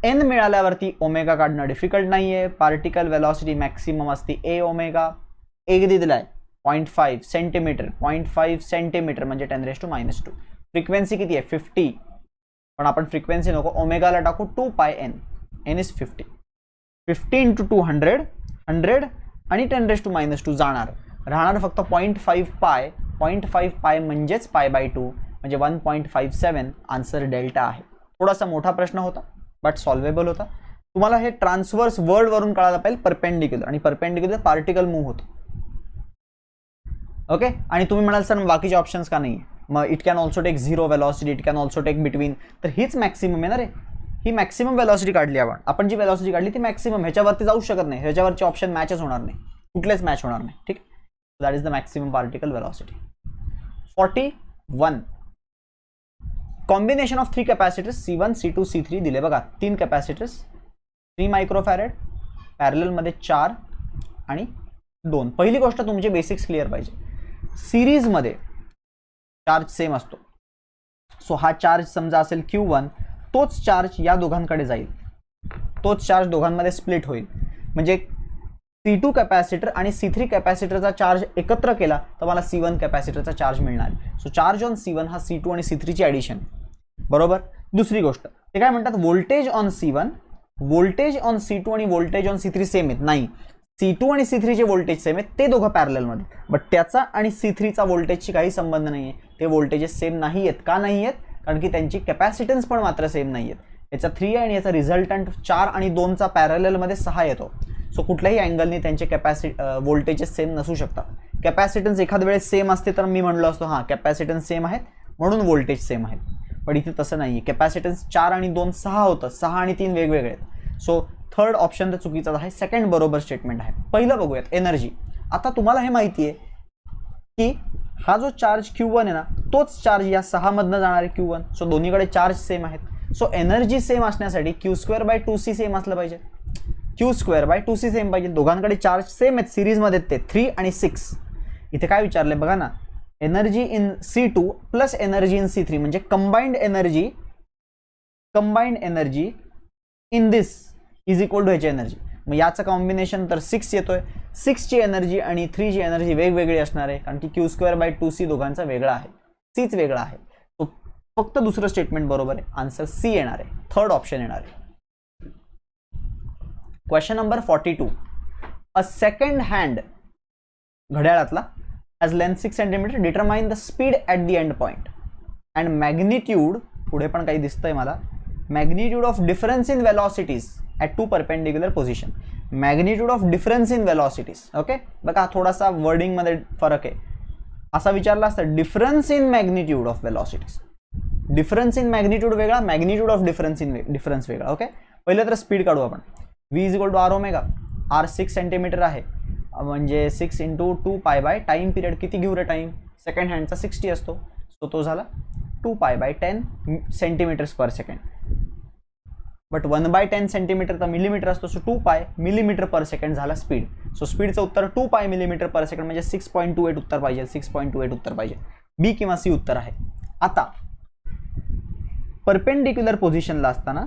एन मिळाल्यावरती ओमेगा काढणं डिफिकल्ट नाही आहे. पार्टिकल वेलॉसिटी मॅक्सिमम असते ए ओमेगा. ए किती दिलाय, 0.5 सेंटीमीटर, 0.5 सेंटीमीटर म्हणजे 10⁻². फ्रिक्वेन्सी किती आहे, 50. पण आपण फ्रिक्वेन्सी नको, ओमेगाला टाकू 2 पाय एन, एन इज 50. 50 × 200, 100 आणि 10⁻² जाणार, राहणार फक्त 0.5 पाय. 0.5 पाय म्हणजेच π/2 म्हणजे 1.57. आन्सर डेल्टा आहे. थोडासा मोठा प्रश्न होता बट सॉल्वेबल होता. तुम्हाला हे ट्रान्सवर्स वर्ड वरून कळायला पाहिजे, परपेंडिक्युलर, आणि परपेंडिक्युलर पार्टिकल मूव्ह होतो. ओके, आणि तुम्ही म्हणाल सर बाकीचे ऑप्शन्स का नाही, मग it can also take 0 velocity, it can also take between, तर हीच मॅक्सिमम आहे ना रे. ही मॅक्सिमम वेलॉसिटी काढली आपण जी वेलॉसिटी काढली ती मॅक्सिमम, ह्याच्यावरती जाऊ शकत नाही, ह्याच्यावरचे ऑप्शन मॅचच होणार नाही. कुठलेच मॅच होणार नाही. ठीक, that is the maximum particle velocity. 41 combination of 3 capacitors C1 C2 C3 दिले बघा. 3 कॅपॅसिटर्स 3 मायक्रोफॅरेड, पॅरलल मध्ये 4 आणि 2. पहिली गोष्ट तुमचे बेसिक्स क्लिअर पाहिजे. सिरीज मध्ये चार्ज सेम असतो. सो हा चार्ज समजा असेल Q1, तोच चार्ज या दोघांकडे जाईल, तोच चार्ज दोघांमध्ये स्प्लिट होईल. म्हणजे C2 कॅपॅसिटर आणि C3 कॅपॅसिटरचा चार्ज एकत्र केला तर मला C1 कॅपॅसिटरचा चार्ज मिळणार. सो चार्ज ऑन C1 हा C2 आणि C3 ची ॲडिशन, बरोबर. दुसरी गोष्ट ते काय म्हणतात, voltage on C1, voltage on C2 आणि व्होल्टेज ऑन C3 सेम आहेत. नाही, C2 आणि C3 चे व्होल्टेज सेम आहेत, ते दोघं पॅरललमध्ये, बट त्याचा आणि C3 चा व्होल्टेजशी काही संबंध नाही आहे. ते व्होल्टेजेस सेम नाही आहेत. का नाही आहेत? कारण की त्यांची कॅपॅसिटन्स पण मात्र सेम नाही आहेत. याचा 3 आणि याचा रिझल्टंट 4 आणि 2 चा पॅरललमध्ये 6 येतो. सो कुठल्याही अँगलने त्यांचे व्होल्टेजेस सेम नसू शकतात. कॅपॅसिटन्स एखाद्या वेळेस सेम असते तर मी म्हणलो असतो हां कॅपॅसिटन्स सेम आहेत म्हणून व्होल्टेज सेम आहेत, पण इथे तसं नाही आहे. कॅपॅसिटन्स 4 आणि 2 6 होतं, 6 आणि 3 वेगवेगळे आहेत. सो थर्ड ऑप्शन तर चुकीचाच आहे. सेकंड बरोबर स्टेटमेंट आहे. पहिलं बघूयात, एनर्जी. आता तुम्हाला हे माहिती आहे की हा जो चार्ज Q1 आहे ना, तोच चार्ज या 6 मधनं जाणार आहे Q1. सो दोन्हीकडे चार्ज सेम आहेत. सो एनर्जी सेम असण्यासाठी Q²/2c सेम असलं पाहिजे. Q²/2c सेम पाहिजे. दोघांकडे चार्ज सेम आहेत, सिरीजमध्ये ते 3 आणि 6. इथे काय विचारलंय बघा ना, energy in C2 plus energy in C3 म्हणजे combined energy in this is equal to ह्याची एनर्जी. मग याचं कॉम्बिनेशन तर 6 येतोय. 6 ची एनर्जी आणि 3 ची एनर्जी वेगवेगळी असणार आहे, कारण की Q²/2c दोघांचा वेगळा आहे, Cच वेगळा आहे. तो फक्त दुसरं स्टेटमेंट बरोबर आहे. आन्सर C येणार आहे, थर्ड ऑप्शन येणार आहे. Question number 42. A second hand घड्याळातला as length 6 cm determine the speed at the end point and magnitude, पुढे पण काही दिसतंय मला, magnitude of difference in velocities at two perpendicular position. magnitude of difference in velocities. Okay, बघा थोडासा wording मध्ये फरक आहे. असा विचारला असतं difference in magnitude of velocities. Difference in magnitude वेगळा, मॅग्निट्यूड ऑफ डिफरन्स वेगळा. ओके, पहिलं तर स्पीड काढू आपण. V is equal to R omega. R 6 centimetre आहे, म्हणजे 6 × 2π/, टाइम पिरियड किती घेऊ रे टाइम, सेकंड हँडचा 60 असतो. सो तो झाला 2π/10 centimetres per second. But 1/10 centimetre तर मिलीमीटर असतो. सो 2π मिलीमीटर पर सेकंड झाला स्पीड. सो स्पीडचं उत्तर 2π मिलीमीटर पर सेकंड म्हणजे 6.28 उत्तर पाहिजे. 6.28 उत्तर पाहिजे. बी किंवा सी उत्तर आहे. आता परपेंडिक्युलर पोझिशनला असताना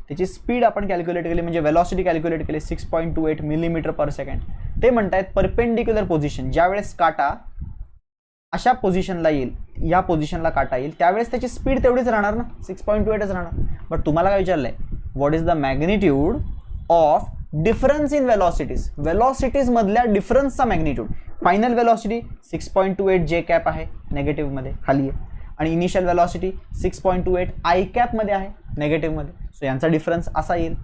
त्याची स्पीड आपण कॅल्क्युलेट केली, म्हणजे वेलॉसिटी कॅल्क्युलेट केली 6.28 मिलीमीटर पर सेकंड. ते म्हणतायत परपेंडिक्युलर पोझिशन, ज्यावेळेस काटा अशा पोझिशनला येईल, या पोझिशनला काटा येईल, त्यावेळेस त्याची स्पीड तेवढीच राहणार ना, 6.28च राहणार. बट तुम्हाला काय विचारलंय, what is the magnitude of difference in velocities. Velocities मधल्या डिफरन्सचा मॅग्निट्यूड. फायनल वेलॉसिटी 6.28 जे कॅप आहे, नेगेटिव्ह मध्ये खाली आहे, आणि इनिशियल वेलॉसिटी 6.28 आय कॅप मध्ये आहे, नेगेटिव्ह मध्ये. सो यांचा डिफरन्स असा येईल,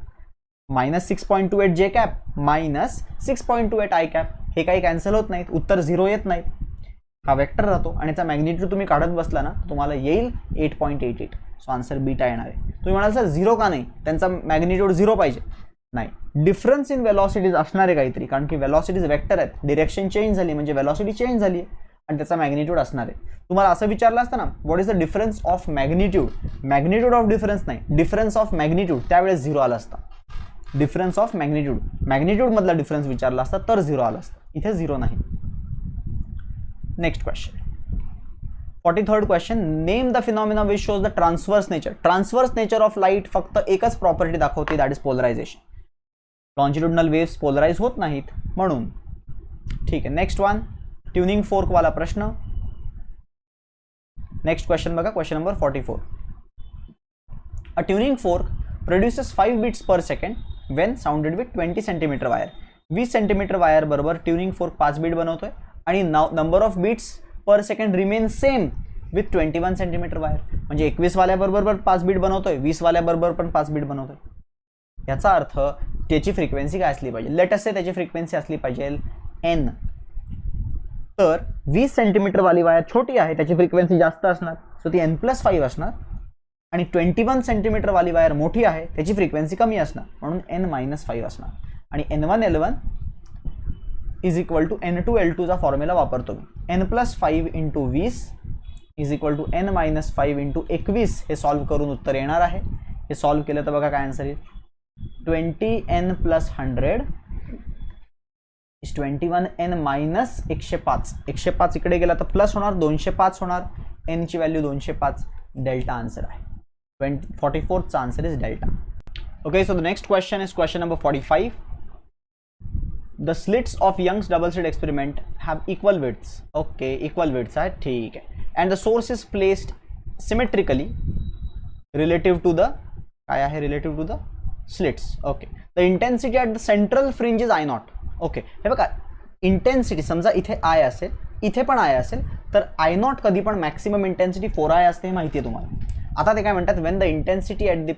-6.28 जे कॅप मायनस 6.28 आय कॅप. हे काही कॅन्सल होत नाहीत, उत्तर 0 येत नाहीत. हा वेक्टर राहतो आणि याचा मॅग्निट्यूड तुम्ही काढत बसला ना, तुम्हाला येईल 8.88. सो आन्सर बीटा येणार आहे. तुम्ही म्हणाल सर 0 का नाही, त्यांचा मॅग्निट्यूड 0 पाहिजे. नाही, डिफरन्स इन वेलॉसिटीज असणार आहे काहीतरी, कारण की वेलॉसिटीज वेक्टर आहेत, डिरेक्शन चेंज झाली म्हणजे वेलॉसिटी चेंज झाली आहे आणि त्याचा मॅग्निट्यूड असणार आहे. तुम्हाला असं विचारलं असतं ना, what is the difference of magnitude, magnitude of difference नाही, डिफरन्स ऑफ मॅग्निट्यूड, त्यावेळेस 0 आला असता. डिफरन्स ऑफ मॅग्निट्यूड, मॅग्निट्यूड मधला डिफरन्स विचारला असता तर 0 आला असता. इथे 0 नाही. Next question, 43rd question. Name the phenomena which shows the transverse nature. Transverse nature of light फक्त एकच प्रॉपर्टी दाखवते, that is polarisation. Longitudinal waves polarise होत नाहीत म्हणून. ठीक आहे, नेक्स्ट वन, ट्युनिंग फोर्क वाला प्रश्न. नेक्स्ट क्वेश्चन बघा, question number 44. A tuning fork produces 5 beats per second when sounded with 20 centimetre wire. 20 centimetre wire बरोबर ट्युनिंग फोर्क 5 बीट बनवतोय आणि number of beats per second remain same with 21 centimetre wire. म्हणजे 21 वाल्या बरोबर 5 beat बनवतोय, 20 वाल्या बरोबर पण 5 बीट बनवतोय. याचा अर्थ त्याची फ्रिक्वेन्सी काय असली पाहिजे, लेट अस से त्याची फ्रिक्वेन्सी असली पाहिजे n. तर 20 सेंटीमीटर वाली वायर छोटी आहे, त्याची फ्रिक्वेन्सी जास्त असणार, सो ती n+5 असणार. आणि 21 सेंटीमीटर वाली वायर मोठी आहे, त्याची फ्रिक्वेन्सी कमी असणार, म्हणून n-5 असणार. आणि n1 L1 is equal to N2L2 चा फॉर्म्युला वापरतो मी. N+5 × 20 is equal to N-5 × 21 हे सॉल्व्ह करून उत्तर येणार आहे. हे सॉल्व्ह केलं तर बघा काय आन्सर येईल. 20n + 100 is 21n - 105. 105 इकडे गेला तर प्लस होणार, 205 होणार. n ची व्हॅल्यू 205. डेल्टा आन्सर आहे. 44 चा answer is delta. Okay, so the next question is question number 45. The slits of Young's double slit experiment have equal widths. Okay, equal widths आहे, ठीक आहे. And the source is placed symmetrically relative to the काय आहे, relative to the slits. Okay, the intensity at the central fringe is I0. Okay, हे बघा intensity समजा इथे I असेल, इथे पण I असेल, तर I0 कधी पण मॅक्सिमम इंटेन्सिटी 4I असते, हे माहिती आहे तुम्हाला. आता ते काय म्हणतात, when the intensity at the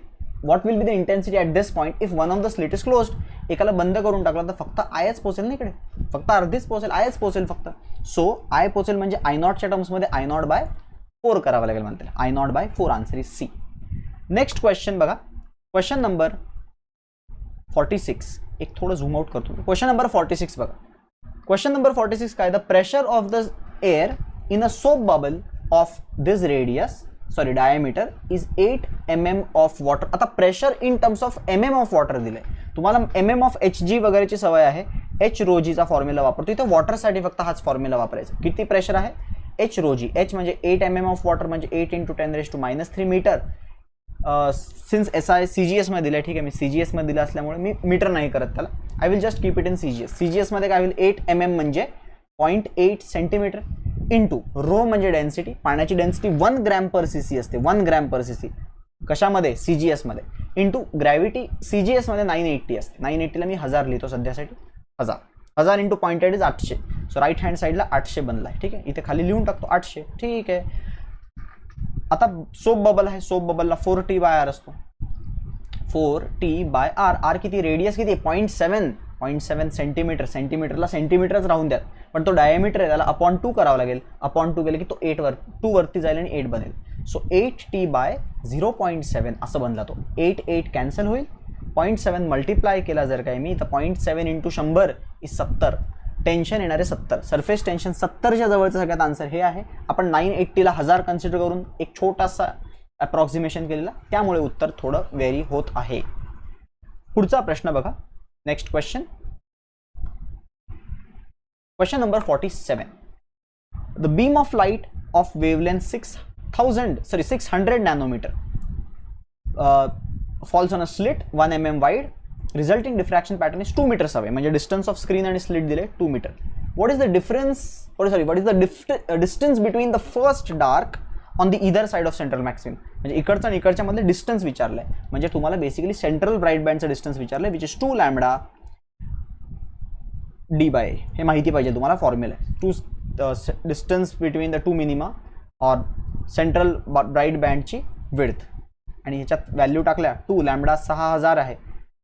what will be the intensity at this point if one of the slit is closed. एकाला बंद करून टाकलं तर फक्त आयच पोचेल ना, इकडे फक्त अर्धीच पोचेल, आयच पोचेल फक्त. सो आय पोचेल म्हणजे I0च्या टर्म्समध्ये I0/4 करावं लागेल म्हणते. I0/4 answer is C. Next question बघा, क्वेश्चन नंबर 46. एक थोडं झूम आउट करतो. क्वेश्चन नंबर 46 बघा. क्वेश्चन नंबर 46 काय, the pressure of the air in a soap bubble of this radius diameter is 8 mm of water. आता pressure in terms of mm ऑफ water दिले तुम्हाला. mm of Hg वगैरेची सवय आहे. H rho g चा formula वापरतो. इथे वॉटरसाठी फक्त हाच फॉर्म्युला वापरायचा. किती प्रेशर आहे, H rho g. H म्हणजे 8 mm ऑफ वॉटर म्हणजे 8 × 10⁻³ मीटर. सिन्स SI CGS मध्ये दिलं, ठीक आहे, मी CGS मध्ये दिलं असल्यामुळे मी मीटर नाही करत त्याला. I will just keep it in CGS. CGS मध्ये काय होईल, 8 mm म्हणजे 0.8 सेंटीमीटर इंटू रो म्हणजे डेन्सिटी. पाण्याची डेन्सिटी 1 g/cc असते. 1 g/cc कशामध्ये, CGS मध्ये. इंटू ग्रॅव्हिटी CGS मध्ये 980 असते. 980 ला मी 1000 लिहितो सध्यासाठी. 1000 × 0.8 इज 800. सो राईट हँड साईडला 800 बनला आहे, ठीक आहे. इथे खाली लिहून टाकतो 800, ठीक आहे. आता सोप बबल आहे, सोप बबलला 4T/r असतो. 4T/r. r किती, रेडियस किती, 0.7 सेंटीमीटर. सेंटीमीटरला सेंटीमीटरच राहून द्या, पण तो डायमीटर आहे, त्याला अपॉन 2 करावा लागेल. अपॉन 2 गेले की तो 2 वरती जाईल आणि 8 बनेल. सो 8T/0.7 असं बनला तो. 8 कॅन्सल होईल. 0.7 मल्टिप्लाय केला जर काय मी, तर 0.7 × 100 इज 70. टेन्शन येणारे 70. सरफेस टेन्शन 70च्या जवळचं सगळ्यात आन्सर हे आहे. आपण 980ला 1000 कन्सिडर करून एक छोटासा अप्रॉक्सिमेशन केलेला, त्यामुळे उत्तर थोडं व्हेरी होत आहे. पुढचा प्रश्न बघा. Next question, question number 47. The beam of light of wavelength 600 nanometre falls on a slit 1 mm wide. Resulting diffraction pattern is 2 meters away. म्हणजे distance of screen आणि slit दिले 2 meter. What is the difference? What is the distance between the first dark on the either side of central maximum? म्हणजे इकडचा आणि इकडच्या मधले distance विचारलंय. म्हणजे तुम्हाला बेसिकली सेंट्रल ब्राईट बँडचं डिस्टन्स विचारलंय, विच इज 2 लॅम्बडा d/a. हे माहिती पाहिजे तुम्हाला formula. Distance between the 2 minima और सेंट्रल ब्राईट बँडची विड्थ. आणि ह्याच्यात व्हॅल्यू टाकल्या 2 लॅम्बडा 6000 आहे,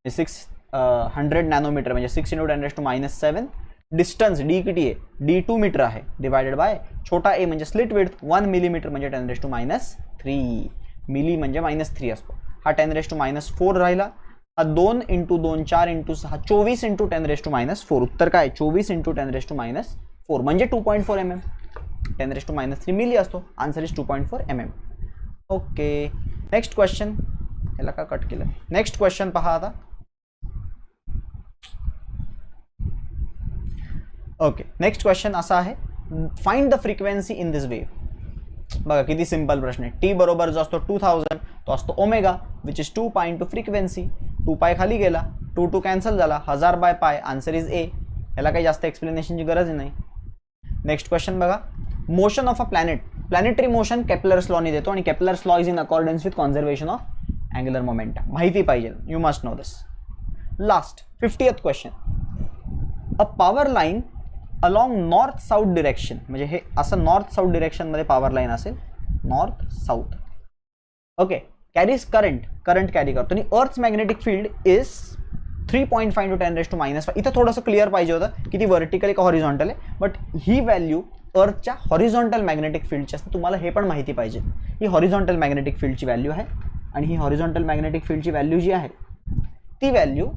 600 नॅनोमीटर म्हणजे 6 × 10⁻⁷. डिस्टन्स d किती आहे, d 2 मीटर आहे, डिवायडेड बाय छोटा a म्हणजे स्लिट विड्थ 1 मिलीमीटर म्हणजे 10⁻³ मिली म्हणजे -3 असतो. हा 10⁻⁴ राहिला. हा 2 × 2 4 × 6 24 × 10⁻⁴. उत्तर काय, 24 × 10⁻⁴ म्हणजे 2.4 mm. 10⁻³ मिली असतो. Answer is 2.4 mm. Okay, next question. ह्याला का कट केलं. नेक्स्ट क्वेश्चन पहा आता. ओके, नेक्स्ट क्वेश्चन असा आहे, find the frequency in this wave. बघा किती सिंपल प्रश्न आहे. टी बरोबर जो असतो 2000 तो असतो omega which is 2 pi into frequency. 2 पाय खाली गेला, 2 कॅन्सल झाला, 1000/π. Answer is A. याला काही जास्त एक्सप्लेनेशनची गरज नाही. नेक्स्ट क्वेश्चन बघा. Motion of a planet. Planetary motion Kepler's law ने देतो आणि Kepler's law is in accordance with conservation of angular momentum. माहिती पाहिजे, you must know this. Last 50th question. A power line along north south direction. म्हणजे हे असं north south डिरेक्शनमध्ये power line असेल, north south. Okay, carries current carry करतो आणि earth's magnetic field is 3.5 × 10⁻⁵. इथं थोडंसं क्लिअर पाहिजे होतं की ती व्हर्टिकल का हॉरिझॉन्टल आहे, बट ही व्हॅल्यू अर्थच्या हॉरिझॉन्टल मॅग्नेटिक फील्डची असते. तुम्हाला हे पण माहिती पाहिजे. ही हॉरिझॉन्टल मॅग्नेटिक फील्डची व्हॅल्यू आहे आणि ही हॉरिझॉन्टल मॅग्नेटिक फील्डची व्हॅल्यू जी आहे ती व्हॅल्यू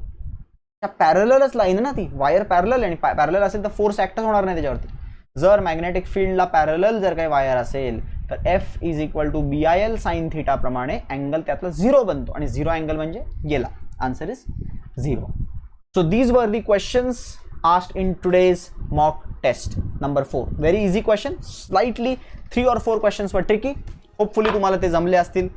पॅरलच लाईन ना ती, वायर पॅरलल आणि पॅरलल असेल तर फोर्स ऍक्टच होणार नाही त्याच्यावरती. जर मॅग्नेटिक फील्डला पॅरलल जर काही वायर असेल तर F is equal to BIL sine theta प्रमाणे अँगल त्यातला 0 बनतो आणि 0 अँगल म्हणजे गेला. Answer is 0. So these were the questions asked in today's mock test number 4. Very easy question, slightly 3 or 4 questions were tricky. Hopefully तुम्हाला ते जमले असतील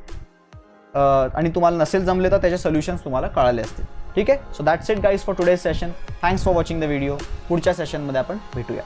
आणि तुम्हाला नसेल जमले तर त्याचे सोल्युशन्स तुम्हाला कळाले असतील. ठीक आहे. So that's it guys for today's session. Thanks for watching the video. पुढच्या सेशनमध्ये आपण भेटूया.